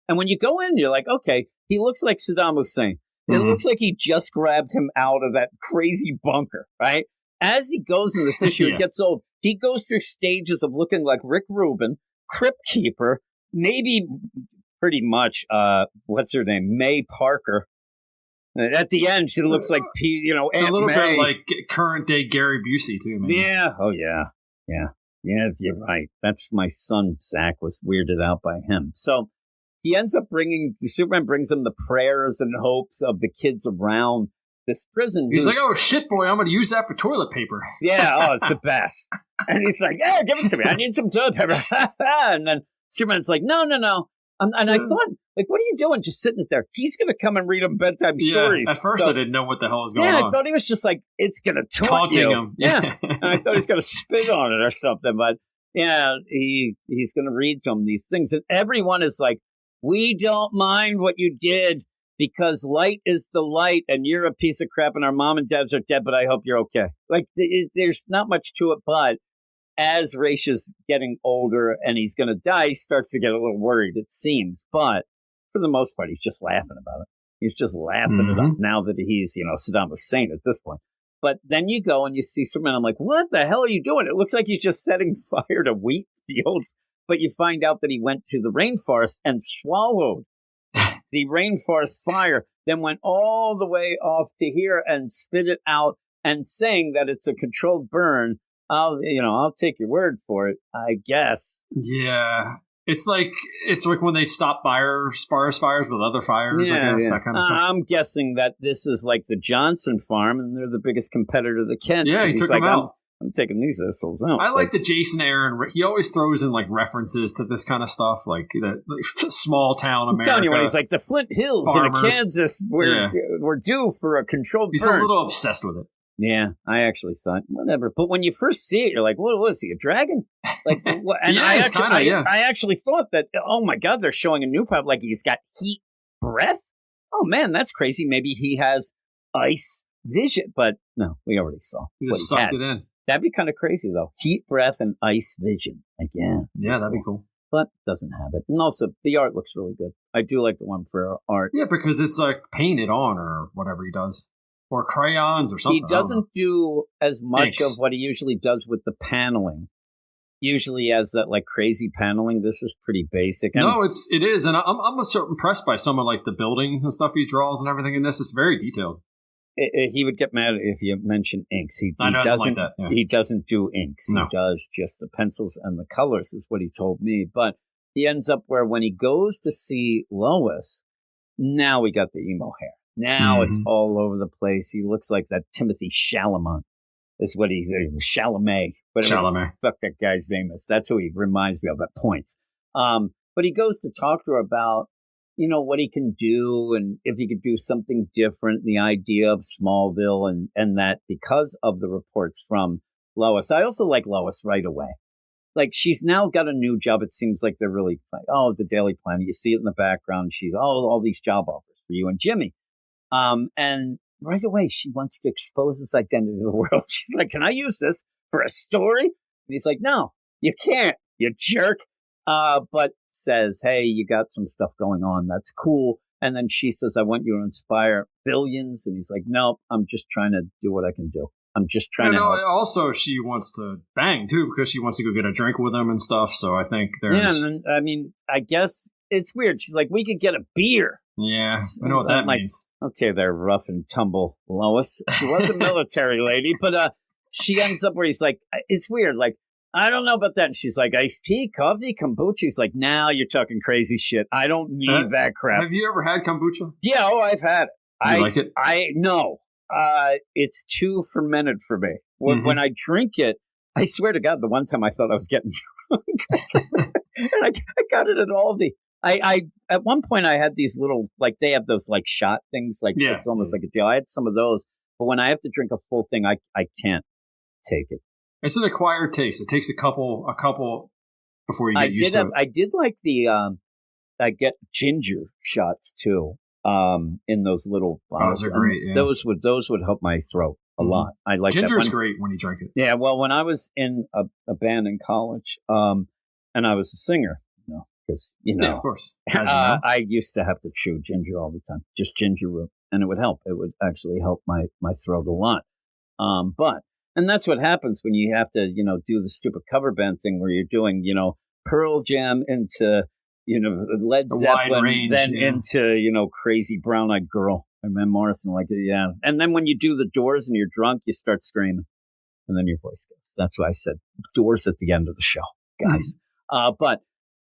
And when you go in, you're like, okay, he looks like Saddam Hussein. It looks like he just grabbed him out of that crazy bunker, right? As he goes in this issue, it gets old. He goes through stages of looking like Rick Rubin, Crypt Keeper, maybe pretty much, what's her name? May Parker. At the end, she looks like, Aunt a little May. bit like current day Gary Busey, too, man. Yeah. Oh, yeah. Yeah. Yeah, you're right. That's my son, Zach, was weirded out by him. So he ends up Superman brings him the prayers and hopes of the kids around this prison. He's like, oh, shit, boy, I'm going to use that for toilet paper. Yeah, oh, it's the best. And he's like, yeah, give it to me. I need some toilet paper. And then Superman's like, no. And I thought, like, what are you doing just sitting there? He's going to come and read him bedtime stories. At first, I didn't know what the hell was going on. Yeah, I thought he was just like, it's going to taunt Taunting you. him. Yeah. And I thought he's going to spit on it or something. But yeah, he's going to read to him these things. And everyone is like, we don't mind what you did because light is the light and you're a piece of crap and our mom and dads are dead, but I hope you're okay. Like, there's not much to it, but as Ra's is getting older and he's going to die, he starts to get a little worried, it seems. But for the most part, he's just laughing about it. He's just laughing it up now that he's, Saddam Hussein at this point. But then you go and you see Superman. I'm like, what the hell are you doing? It looks like he's just setting fire to wheat fields. But you find out that he went to the rainforest and swallowed the rainforest fire, then went all the way off to here and spit it out and saying that it's a controlled burn. I'll take your word for it, I guess. Yeah. It's like when they stop forest fires with other fires. I guess that kind of stuff. I'm guessing that this is like the Johnson farm, and they're the biggest competitor to Kent. Yeah, so he he's took like, them out. I'm taking these assholes out. I like the Jason Aaron. He always throws in like references to this kind of stuff, like that small town America. I'm telling you, when he's like the Flint Hills in Kansas, we're due for a controlled He's burn. a little obsessed with it. Yeah, I actually thought whatever, but when you first see it, you're like, "What was he? A dragon?" Like, what? And I actually thought that. Oh my God, they're showing a new pub like he's got heat breath. Oh man, that's crazy. Maybe he has ice vision, but no, we already saw. He just sucked it in. That'd be kind of crazy though. Heat breath and ice vision again. Yeah, that'd be cool. But doesn't have it, and also the art looks really good. I do like the one for art. Yeah, because it's like painted on or whatever he does. Or crayons or something. He doesn't do as much Inks. of what he usually does with the paneling. Usually has that like crazy paneling. This is pretty basic. And no, it is, and I'm so impressed by some of like the buildings and stuff he draws and everything in this. It's very detailed. He would get mad if you mention inks. He doesn't like that. Yeah. He doesn't do inks. No. He does just the pencils and the colors, is what he told me. But he ends up where when he goes to see Lois, now we got the emo hair. Now it's all over the place. He looks like that Timothy Chalamet is what he's Chalamet. Whatever fuck that guy's name is. That's who he reminds me of at points. But he goes to talk to her about, what he can do and if he could do something different, the idea of Smallville and that because of the reports from Lois. I also like Lois right away. Like she's now got a new job. It seems like they're really playing. Oh, the Daily Planet. You see it in the background. She's all these job offers for you and Jimmy. And right away, she wants to expose his identity to the world. She's like, can I use this for a story? And he's like, no, you can't, you jerk. But says, hey, you got some stuff going on. That's cool. And then she says, I want you to inspire billions. And he's like, nope, I'm just trying to do what I can do. I'm just trying to help. Also, she wants to bang, too, because she wants to go get a drink with him and stuff. So I think there's... Yeah, and then, I guess it's weird. She's like, we could get a beer. Yeah, I know what that means. Okay, they're rough and tumble, Lois. She was a military lady, but she ends up where he's like, it's weird. Like, I don't know about that. And she's like, iced tea, coffee, kombucha. He's like, now you're talking crazy shit. I don't need that crap. Have you ever had kombucha? Yeah, I've had it. You like it? No. It's too fermented for me. When I drink it, I swear to God, the one time I thought I was getting drunk. And I got it at Aldi. I at one point I had these little, like they have those like shot things, like it's almost like a deal. I had some of those, but when I have to drink a full thing, I can't take it. It's an acquired taste. It takes a couple before you get used to it. I did like the I get ginger shots too. In those little those are great. Yeah. Those would help my throat a lot. I like ginger's that. Great when you drink it. Yeah, well, when I was in a band in college, and I was a singer, because yeah, of course. I used to have to chew ginger all the time, just ginger root, and it would help. It would actually help my throat a lot. And that's what happens when you have to, do the stupid cover band thing where you're doing, Pearl Jam into, Led Zeppelin, range, into, Crazy Brown Eyed Girl. And Van Morrison, And then when you do the Doors and you're drunk, you start screaming. And then your voice goes. That's why I said Doors at the end of the show, guys. But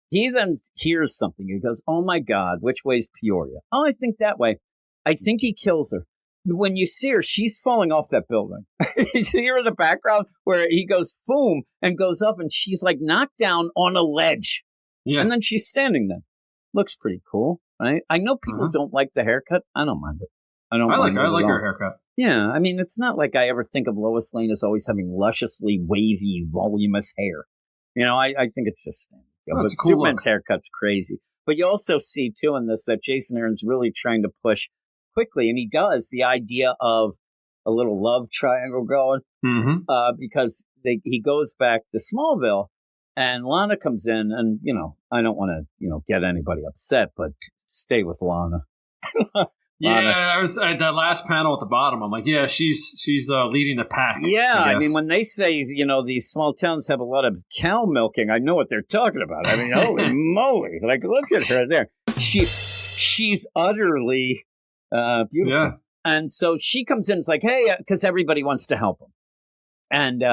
he then hears something. He goes, oh, my God, which way's Peoria? Oh, I think that way. I think he kills her. When you see her, she's falling off that building. You see her in the background where he goes, boom, and goes up, and she's like knocked down on a ledge. Yeah. And then she's standing there. Looks pretty cool. Right? I know people don't like the haircut. I don't mind it. I like her haircut. Yeah. I mean, it's not like I ever think of Lois Lane as always having lusciously wavy, voluminous hair. I think it's just standard. But it's a cool Superman's look. Haircut's crazy. But you also see, too, in this that Jason Aaron's really trying to push quickly, and he does, the idea of a little love triangle going, because he goes back to Smallville, and Lana comes in, and, I don't want to, get anybody upset, but stay with Lana. Yeah, I was at that last panel at the bottom. I'm like, yeah, she's leading the pack. Yeah, I mean, when they say, these small towns have a lot of cow milking, I know what they're talking about. I mean, holy moly. Like, look at her there. She's utterly beautiful. Yeah. And so she comes in, it's like, hey, because everybody wants to help him. And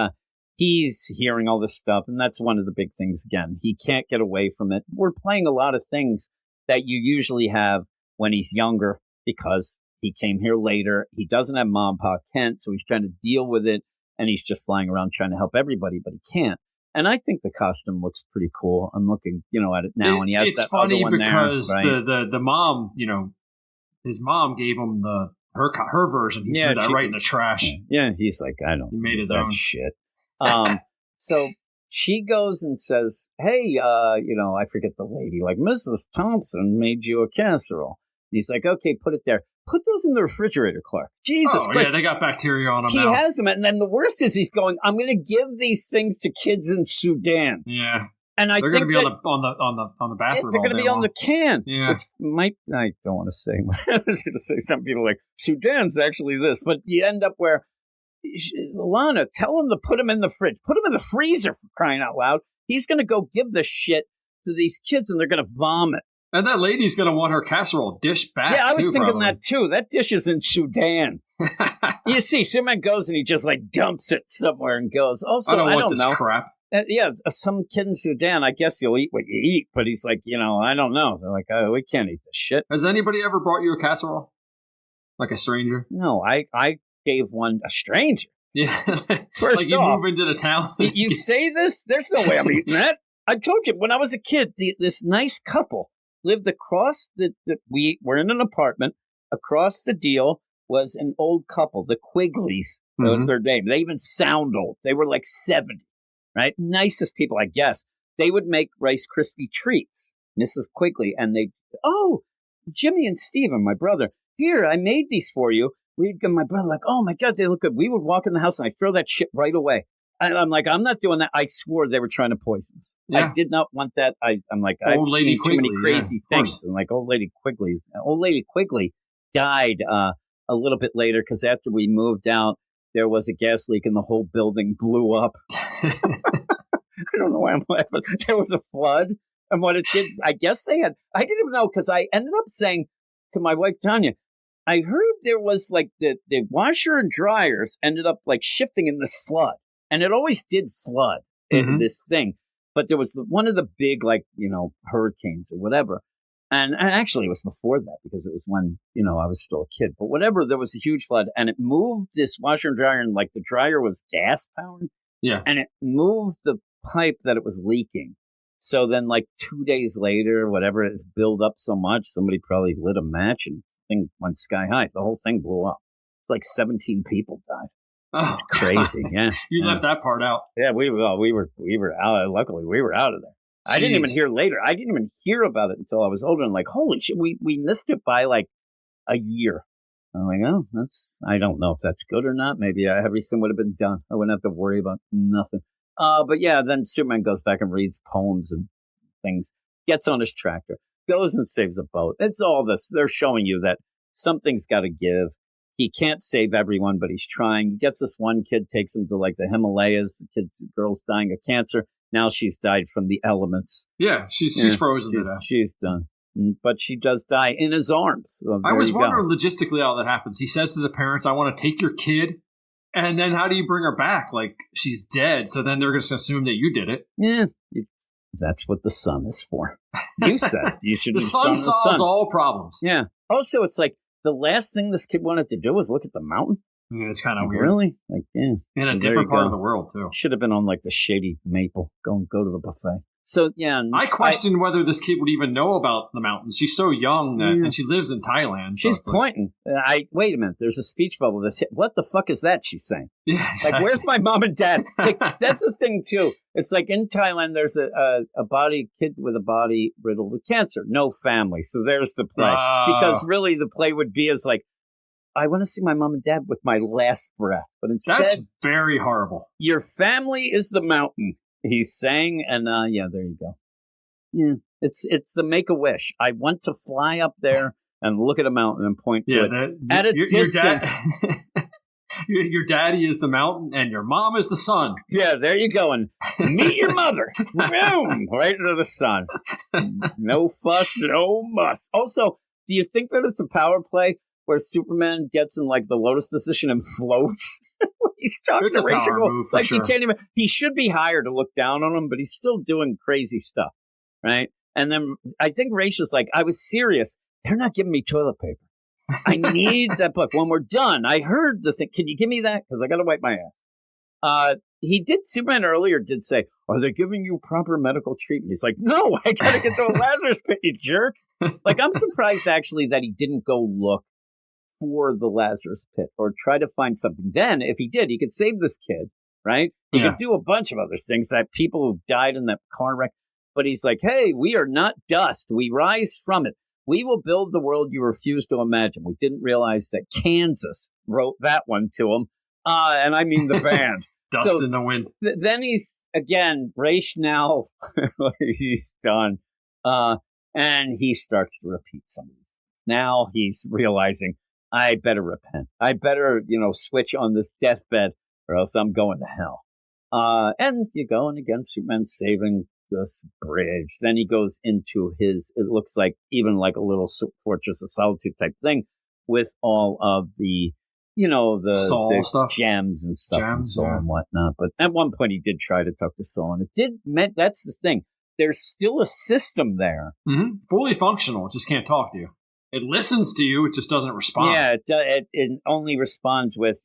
he's hearing all this stuff, and that's one of the big things. Again, he can't get away from it. We're playing a lot of things that you usually have when he's younger because he came here later. He doesn't have Mom and Pa Kent, so he's trying to deal with it, and he's just flying around trying to help everybody, but he can't. And I think the costume looks pretty cool. I'm looking, at it now, and he has that other one there. It's funny because the mom, his mom gave him her version. He threw that right in the trash. Yeah, he's like, I don't. He made his that own shit. So she goes and says, "Hey, I forget the lady. Like Mrs. Thompson made you a casserole." And he's like, "Okay, put it there. Put those in the refrigerator, Clark." Jesus Christ. Yeah, they got bacteria on them. He has them, and then the worst is he's going, "I'm going to give these things to kids in Sudan." Yeah. And they're going to be on the bathroom. They're going to be on the can. Yeah. Which I don't want to say. I was going to say some people like Sudan's actually this, but you end up where Lana, tell him to put them in the fridge, put them in the freezer for crying out loud. He's going to go give this shit to these kids, and they're going to vomit. And that lady's going to want her casserole dish back. Yeah, I was thinking probably. that too. That dish is in Sudan. You see, Superman goes and he just like dumps it somewhere and goes. Also, I don't know. Crap. Some kid in Sudan, I guess you'll eat what you eat, but he's like, I don't know. They're like, oh, we can't eat this shit. Has anybody ever brought you a casserole? Like a stranger? No, I gave one a stranger. Yeah. First like you off, move into the town. You say this? There's no way I'm eating that. I told you, when I was a kid, this nice couple lived across we were in an apartment. Across the deal was an old couple, the Quigleys. That was their name. They even sound old. They were like 70. Right? Nicest people, I guess. They would make Rice Krispie treats, Mrs. Quigley, and Jimmy and Steven, my brother, here, I made these for you. We'd go, my brother, like, oh my God, they look good. We would walk in the house and I throw that shit right away. And I'm like, I'm not doing that. I swore they were trying to poison us. Yeah. I did not want that. I'm like, I've seen too many crazy things. And like Old Lady Quigley died a little bit later because after we moved out, there was a gas leak and the whole building blew up. I don't know why I'm laughing. There was a flood. And what it did, I guess I didn't even know because I ended up saying to my wife, Tanya, I heard there was like the washer and dryers ended up like shifting in this flood. And it always did flood in this thing. But there was one of the big, hurricanes or whatever. And actually, it was before that because it was when, I was still a kid. But whatever, there was a huge flood. And it moved this washer and dryer. And like the dryer was gas powered. Yeah. And it moved the pipe that it was leaking. So then like 2 days later, whatever, it built up so much, somebody probably lit a match and the thing went sky high. The whole thing blew up. It's like 17 people died. Oh, it's crazy. God. Yeah. You left that part out. Yeah, we were out. Luckily, we were out of there. Jeez. I didn't even hear later. I didn't even hear about it until I was older and like, holy shit, we missed it by like a year. I'm like, oh, I don't know if that's good or not. Maybe everything would have been done. I wouldn't have to worry about nothing. But yeah, then Superman goes back and reads poems and things, gets on his tractor, goes and saves a boat. It's all this. They're showing you that something's got to give. He can't save everyone, but he's trying. He gets this one kid, takes him to like the Himalayas. The girl's dying of cancer. Now she's died from the elements. Yeah, she's frozen to death. She's done. But she does die in his arms. So I was wondering logistically how that happens. He says to the parents, I want to take your kid. And then how do you bring her back? Like, she's dead. So then they're going to assume that you did it. Yeah. That's what the sun is for. You said you should The sun solves all problems. Yeah. Also, it's like the last thing this kid wanted to do was look at the mountain. Yeah, it's kind of weird. Really? Like, yeah. In a different part of the world, too. Should have been on, like, the shady maple. Go to the buffet. So, yeah. I question whether this kid would even know about the mountains. She's so young, and she lives in Thailand. She's pointing. Wait a minute. There's a speech bubble that's hit. What the fuck is that, she's saying? Yeah, exactly. Like, where's my mom and dad? Like, that's the thing, too. It's like in Thailand, there's a kid with a body riddled with cancer. No family. So there's the play. Because really the play would be as like, I want to see my mom and dad with my last breath. But instead, that's very horrible. Your family is the mountain, he's saying. And yeah, there you go. Yeah, it's the Make-A-Wish. I want to fly up there and look at a mountain and point to it at a distance. Your daddy is the mountain and your mom is the sun. Yeah, there you go. And meet your mother. Boom, right into the sun. No fuss, no muss. Also, do you think that it's a power play where Superman gets in like the lotus position and floats? He's talking It's to a Ra's al power Ghul move for like sure. he can't even. He should be hired to look down on him, but he's still doing crazy stuff, right? And then I think Ra's is like, I was serious. They're not giving me toilet paper. I need that book. When we're done, I heard the thing. Can you give me that? Because I got to wipe my ass. He did. Superman earlier did say, "Are they giving you proper medical treatment?" He's like, "No, I got to get to a Lazarus pit, you jerk." Like, I'm surprised actually that he didn't go look for the Lazarus pit or try to find something. Then, if he did, he could save this kid, right? He could do a bunch of other things. That people who died in that car wreck. But he's like, "Hey, we are not dust. We rise from it. We will build the world you refuse to imagine." We didn't realize that Kansas wrote that one to him. And I mean the band. Dust in the wind. Then he's, again, Ra's now, he's done. And he starts to repeat some of these. Now he's realizing, I better repent. I better, switch on this deathbed or else I'm going to hell. And you go, and again, Superman's saving this bridge. Then he goes into his, it looks like even like a little Fortress of Solitude type thing with all of the, the stuff, gems and stuff, and Saul and whatnot. But at one point he did try to talk to Saul, and it did meant that's the thing. There's still a system there. Mm-hmm. Fully functional. It just can't talk to you. It listens to you. It just doesn't respond. Yeah, it only responds with,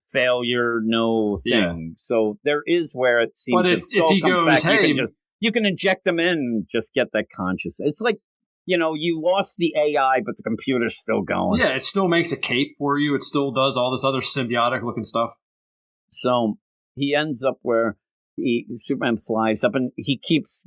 failure, no thing. Yeah. So there is where it seems but if Saul comes goes, back, hey, you can inject them in and just get that conscious. It's like, you lost the AI, but the computer's still going. Yeah, it still makes a cape for you. It still does all this other symbiotic looking stuff. So he ends up where Superman flies up, and he keeps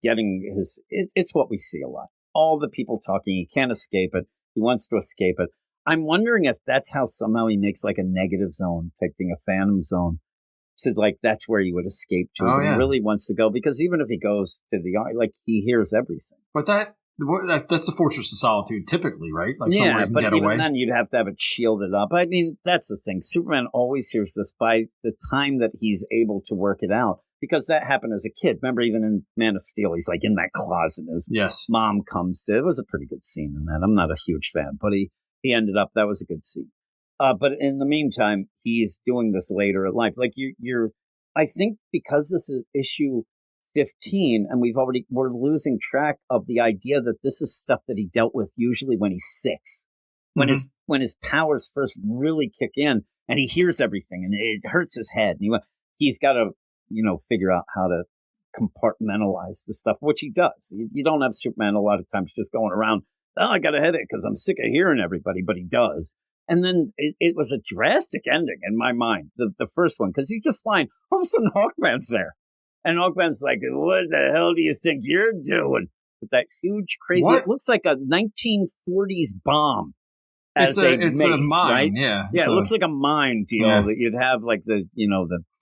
getting his. It's what we see a lot. All the people talking. He can't escape it. He wants to escape it. I'm wondering if that's how somehow he makes like a negative zone type thing, a phantom zone. So like that's where he would escape to. He really wants to go, because even if he goes to the he hears everything. But that's a Fortress of Solitude typically, right? Like somewhere you can but get even away. then you'd have to have it shielded up. I mean, that's the thing. Superman always hears this by the time that he's able to work it out, because that happened as a kid. Remember, even in Man of Steel, he's like in that closet. His mom comes to. It was a pretty good scene in that. I'm not a huge fan, but he ended up. That was a good scene. But in the meantime, he's doing this later in life. Like you're, I think because this is issue 15, and we're losing track of the idea that this is stuff that he dealt with usually when he's 6, when his powers first really kick in, and he hears everything, and it hurts his head. And he's got to, figure out how to compartmentalize the stuff, which he does. You don't have Superman a lot of times just going around, "Oh, I got a headache because I'm sick of hearing everybody," but he does. And then it was a drastic ending in my mind, the first one, because he's just flying. All of a sudden, Hawkman's there. And Hawkman's like, "What the hell do you think you're doing?" With that huge, crazy, it looks like a 1940s bomb. It's a mine, right? Yeah. It looks like a mine deal that you'd have like the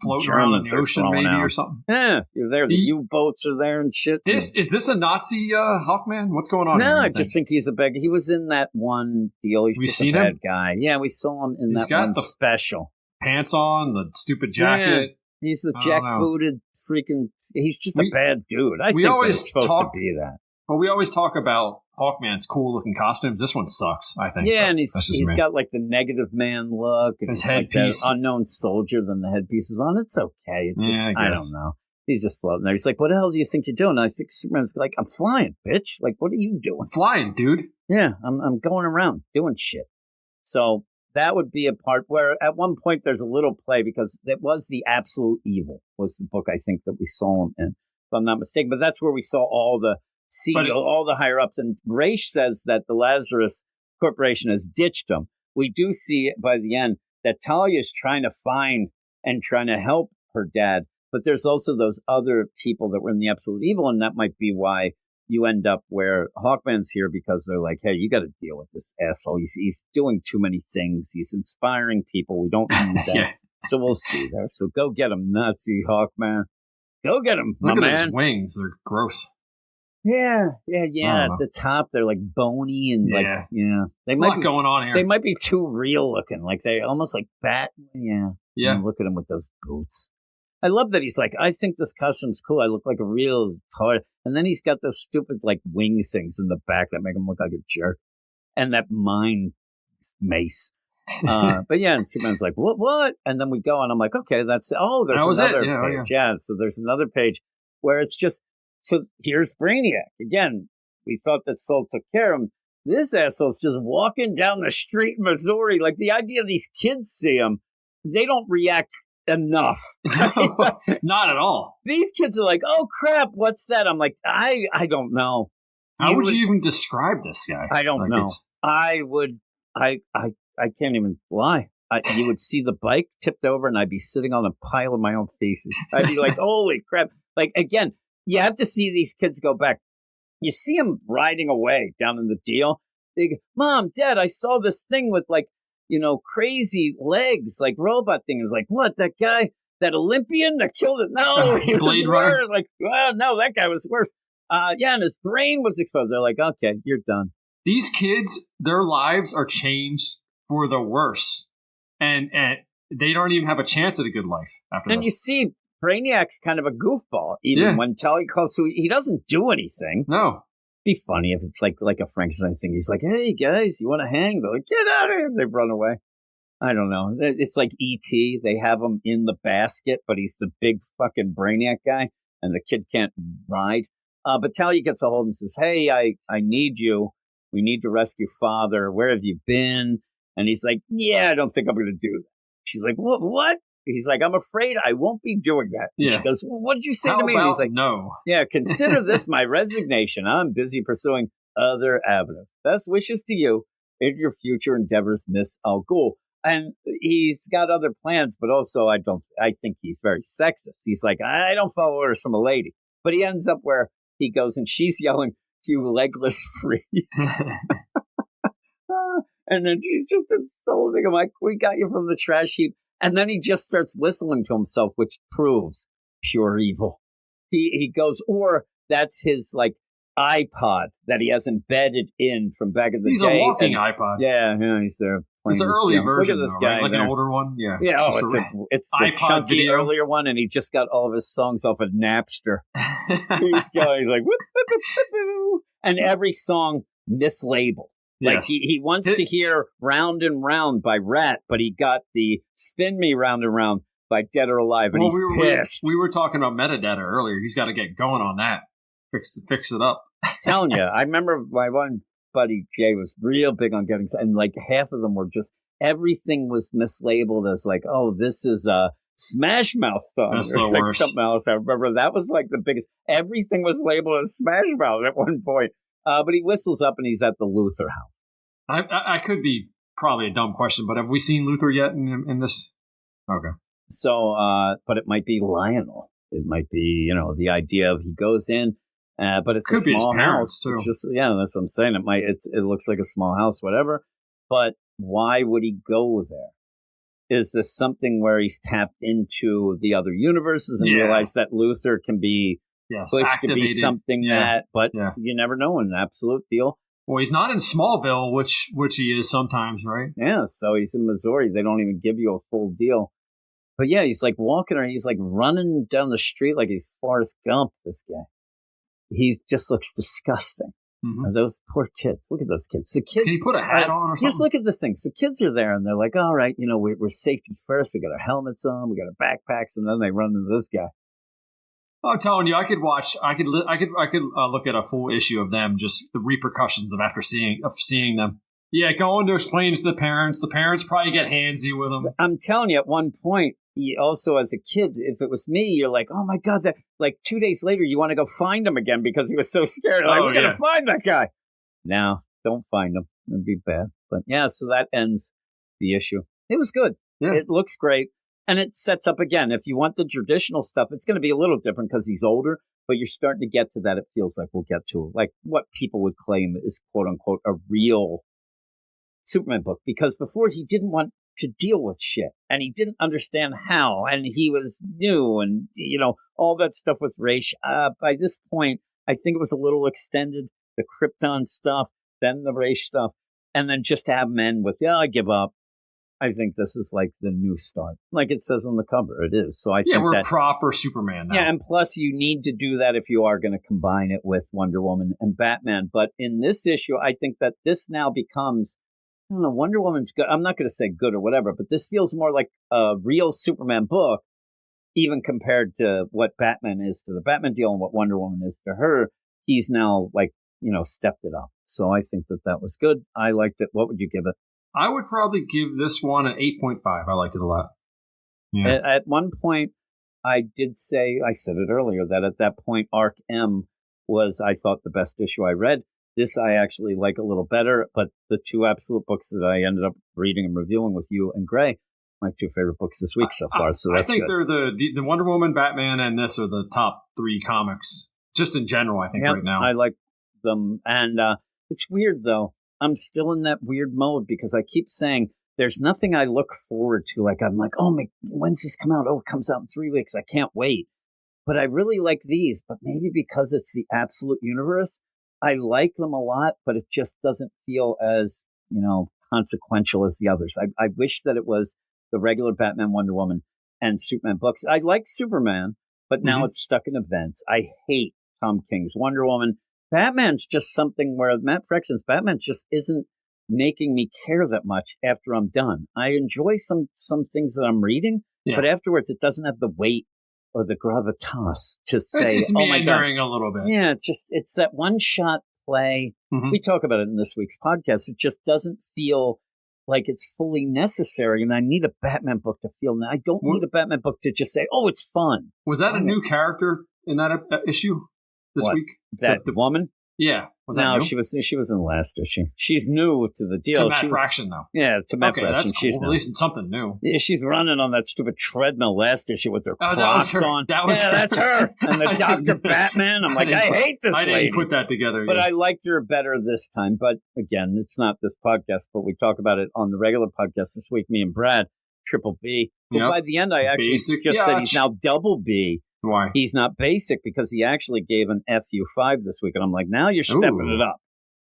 floating around in the ocean maybe or something. Yeah, you're there. The U-boats are there and shit. Is this a Nazi Hawkman? What's going on? No, I just think he's a bad. He was in that one deal. He's just a bad guy. Yeah, we saw him in that one special. Pants on, the stupid jacket. Yeah, he's the jackbooted freaking. He's just a bad dude. I think it's supposed to be that. But we always talk about Hawkman's cool-looking costumes. This one sucks, I think. Yeah, and he's got like the negative man look. And his like headpiece. unknown soldier, then the headpiece is on. It's okay. It's just, I don't know. He's just floating there. He's like, "What the hell do you think you're doing?" And I think Superman's like, "I'm flying, bitch. Like, what are you doing?" Flying, dude. Yeah, I'm going around doing shit. So that would be a part where at one point there's a little play, because it was The Absolute Evil was the book I think that we saw him in, if I'm not mistaken. But that's where we saw all the all the higher ups, and Ra's says that the Lazarus Corporation has ditched him. We do see by the end that Talia's trying to find and trying to help her dad, but there's also those other people that were in the Absolute Evil, and that might be why you end up where Hawkman's here, because they're like, "Hey, you got to deal with this asshole. He's doing too many things. He's inspiring people. We don't need that." So we'll see there. So go get him, Nazi Hawkman. Go get him, Look my at man. those wings. They're gross. Yeah. At the top, they're like bony and There's a lot going on here. They might be too real looking, like they almost like bat. Yeah. And look at him with those boots. I love that he's like, "I think this costume's cool. I look like a real toy." And then he's got those stupid like wing things in the back that make him look like a jerk, and that mine mace. But yeah, and Superman's like, what? And then we go, and I'm like, okay, there's That was it. another Yeah, page. Yeah, so there's another page where it's just, so here's Brainiac. Again, we thought that Soul took care of him. This asshole's just walking down the street in Missouri. Like, the idea these kids see him, they don't react enough. Not at all. These kids are like, oh crap, what's that? I'm like, I don't know. How would you even describe this guy? I don't know. I can't even lie. You would see the bike tipped over and I'd be sitting on a pile of my own feces. I'd be like, holy crap. Like, again, you have to see these kids go back. You see them riding away down in the deal. They go, Mom, Dad, I saw this thing with like, crazy legs, like robot thing. Is like, what, that guy, that Olympian that killed it? No, he was worse. Like, well, no, that guy was worse. Yeah, and his brain was exposed. They're like, okay, you're done. These kids, their lives are changed for the worse. And they don't even have a chance at a good life after this. And you see Brainiac's kind of a goofball, even when Tully calls, so he doesn't do anything. No. Be funny if it's like a Frankenstein thing. He's like, hey, guys, you want to hang? They're like, get out of here. They run away. I don't know. It's like E.T. They have him in the basket, but he's the big fucking Brainiac guy, and the kid can't ride. But Talia gets a hold and says, hey, I need you. We need to rescue Father. Where have you been? And he's like, yeah, I don't think I'm going to do that. She's like, what? He's like, I'm afraid I won't be doing that. Yeah. She goes, well, what did you say How to me? about And he's like, no. Yeah, consider this my resignation. I'm busy pursuing other avenues. Best wishes to you in your future endeavors, Miss Al Ghul. And he's got other plans, but also I think he's very sexist. He's like, I don't follow orders from a lady. But he ends up where he goes and she's yelling, you legless freak. And then she's just insulting him like, we got you from the trash heap. And then he just starts whistling to himself, which proves pure evil. He goes, or that's his like iPod that he has embedded in from back in the day. He's a walking iPod. Yeah, he's there. It's an early version. Look at this though, guy, right? Like there. an older one. Yeah. Yeah, it's the iPod chunky video. earlier one, and he just got all of his songs off of Napster. He's like, whoop, whoop, whoop, whoop, and every song mislabeled. Like Yes. he wants to hear Round and Round by Rat, but he got the Spin Me Round and Round by Dead or Alive, and he's pissed. We were talking about metadata earlier. He's got to get going on that. Fix it up. Telling you, I remember my one buddy Jay was real big on getting, and like half of them were just, everything was mislabeled as like, oh, this is a Smash Mouth song. That's or the like worst. something else. I remember that was like the biggest. Everything was labeled as Smash Mouth at one point. But he whistles up and he's at the Luthor house. I could be probably a dumb question, but have we seen Luthor yet in this? Okay. So, but it might be Lionel. It might be, the idea of he goes in, but it's Could a be his small parents, house. too. It's just, that's what I'm saying. It looks like a small house, whatever. But why would he go there? Is this something where he's tapped into the other universes and realized that Luthor can be pushed to be something but you never know, an absolute deal. Well, he's not in Smallville, which he is sometimes, right? Yeah, so he's in Missouri. They don't even give you a full deal. But yeah, he's like walking around. He's like running down the street like he's Forrest Gump, this guy. He just looks disgusting. Mm-hmm. And those poor kids. Look at those kids. The kids. Can he put a hat on or something? Just look at the things. The kids are there and they're like, all right, we're safety first. We got our helmets on. We got our backpacks. And then they run into this guy. I'm telling you, I could look at a full issue of them, just the repercussions of seeing them. Yeah, going to explain to the parents. The parents probably get handsy with them. I'm telling you, at one point, also as a kid, if it was me, you're like, oh my God, that like 2 days later, you want to go find him again because he was so scared. Like, we're going to find that guy. No, don't find him. It'd be bad. But yeah, so that ends the issue. It was good. Yeah. It looks great. And it sets up again. If you want the traditional stuff, it's going to be a little different because he's older, but you're starting to get to that. It feels like we'll get to like what people would claim is quote unquote a real Superman book, because before he didn't want to deal with shit and he didn't understand how, and he was new and, all that stuff with Ra's. By this point, I think it was a little extended, the Krypton stuff, then the Ra's stuff, and then just to have him end with, I give up. I think this is like the new start. Like it says on the cover, it is. So I think we're proper Superman now. Yeah, and plus you need to do that if you are going to combine it with Wonder Woman and Batman. But in this issue, I think that this now becomes I don't know, Wonder Woman's good. I'm not going to say good or whatever, but this feels more like a real Superman book, even compared to what Batman is to the Batman deal and what Wonder Woman is to her. He's now, like, stepped it up. So I think that was good. I liked it. What would you give it? I would probably give this one an 8.5. I liked it a lot. Yeah. At one point, I said it earlier, that at that point, Arc M was, I thought, the best issue I read. This I actually like a little better, but the two absolute books that I ended up reading and reviewing with you and Gray, my two favorite books this week so far. So that's I think good. they're the Wonder Woman, Batman, and this are the top 3 comics, just in general, I think, right now. I like them. And it's weird, though. I'm still in that weird mode because I keep saying there's nothing I look forward to. Like, I'm like, oh, when's this come out? Oh, it comes out in 3 weeks. I can't wait. But I really like these. But maybe because it's the absolute universe, I like them a lot, but it just doesn't feel as, consequential as the others. I wish that it was the regular Batman, Wonder Woman, and Superman books. I like Superman, but now it's stuck in events. I hate Tom King's Wonder Woman. Batman's just something where Matt Fraction's Batman just isn't making me care that much after I'm done. I enjoy some things that I'm reading, but afterwards it doesn't have the weight or the gravitas to say, it's meandering a little bit. Yeah, it's that one-shot play. We talk about it in this week's podcast. It just doesn't feel like it's fully necessary, and I need a Batman book to feel that. I don't need a Batman book to just say, oh, it's fun. Was that a new character in that issue this week? That the woman? Yeah. Was that new? she was in the last issue. She's new to the deal. To Matt Fraction, though. Yeah, to Matt Fraction. That's cool. She's at least it's something new. Yeah, she's running on that stupid treadmill last issue with her Crocs on. That's her. And the Dr. Batman. I'm like, I hate this lady. I didn't put that together. But I liked her better this time. But again, it's not this podcast, but we talk about it on the regular podcast this week, me and Brad, Triple B. But by the end, I actually said he's now Double B. Why? He's not basic because he actually gave an FU5 this week. And I'm like, now you're stepping it up.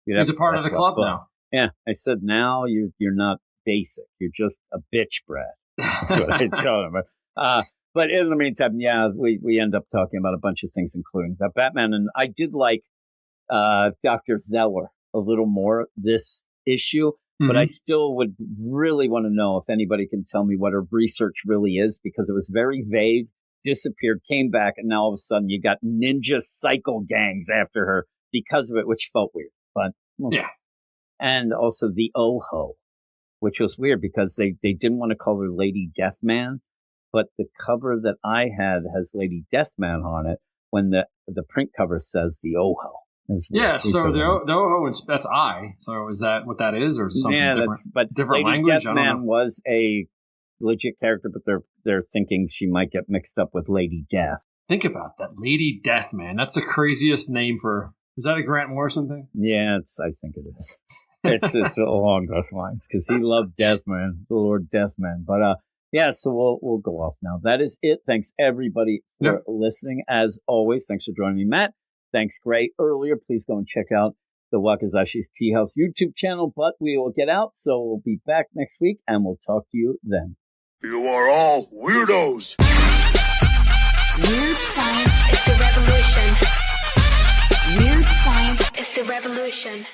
He's a part of the club now. Yeah. I said, now you're not basic. You're just a bitch, Brad. That's what I told him. But in the meantime, we end up talking about a bunch of things, including that Batman. And I did like Dr. Zeller a little more this issue. But I still would really want to know if anybody can tell me what her research really is, because it was very vague. Disappeared, came back, and now all of a sudden you got ninja cycle gangs after her because of it, which felt weird. But and also the Oho, which was weird because they didn't want to call her Lady Deathman, but the cover that I had has Lady Deathman on it when the print cover says the Oho. Yeah, so the Oho, that's I. So is that what that is, or something different? But different Lady language? Deathman was a legit character, but they're thinking she might get mixed up with Lady Death. Think about that, Lady Death, man. That's the craziest name for. Is that a Grant Morrison thing? Yeah, I think it is. It's along those lines because he loved Deathman, the Lord Deathman. But so we'll go off now. That is it. Thanks everybody for listening. As always, thanks for joining me, Matt. Thanks, Gray. Earlier, please go and check out the Wakazashi's Tea House YouTube channel. But we will get out, so we'll be back next week, and we'll talk to you then. You are all weirdos. Weird science is the revolution. Weird science is the revolution.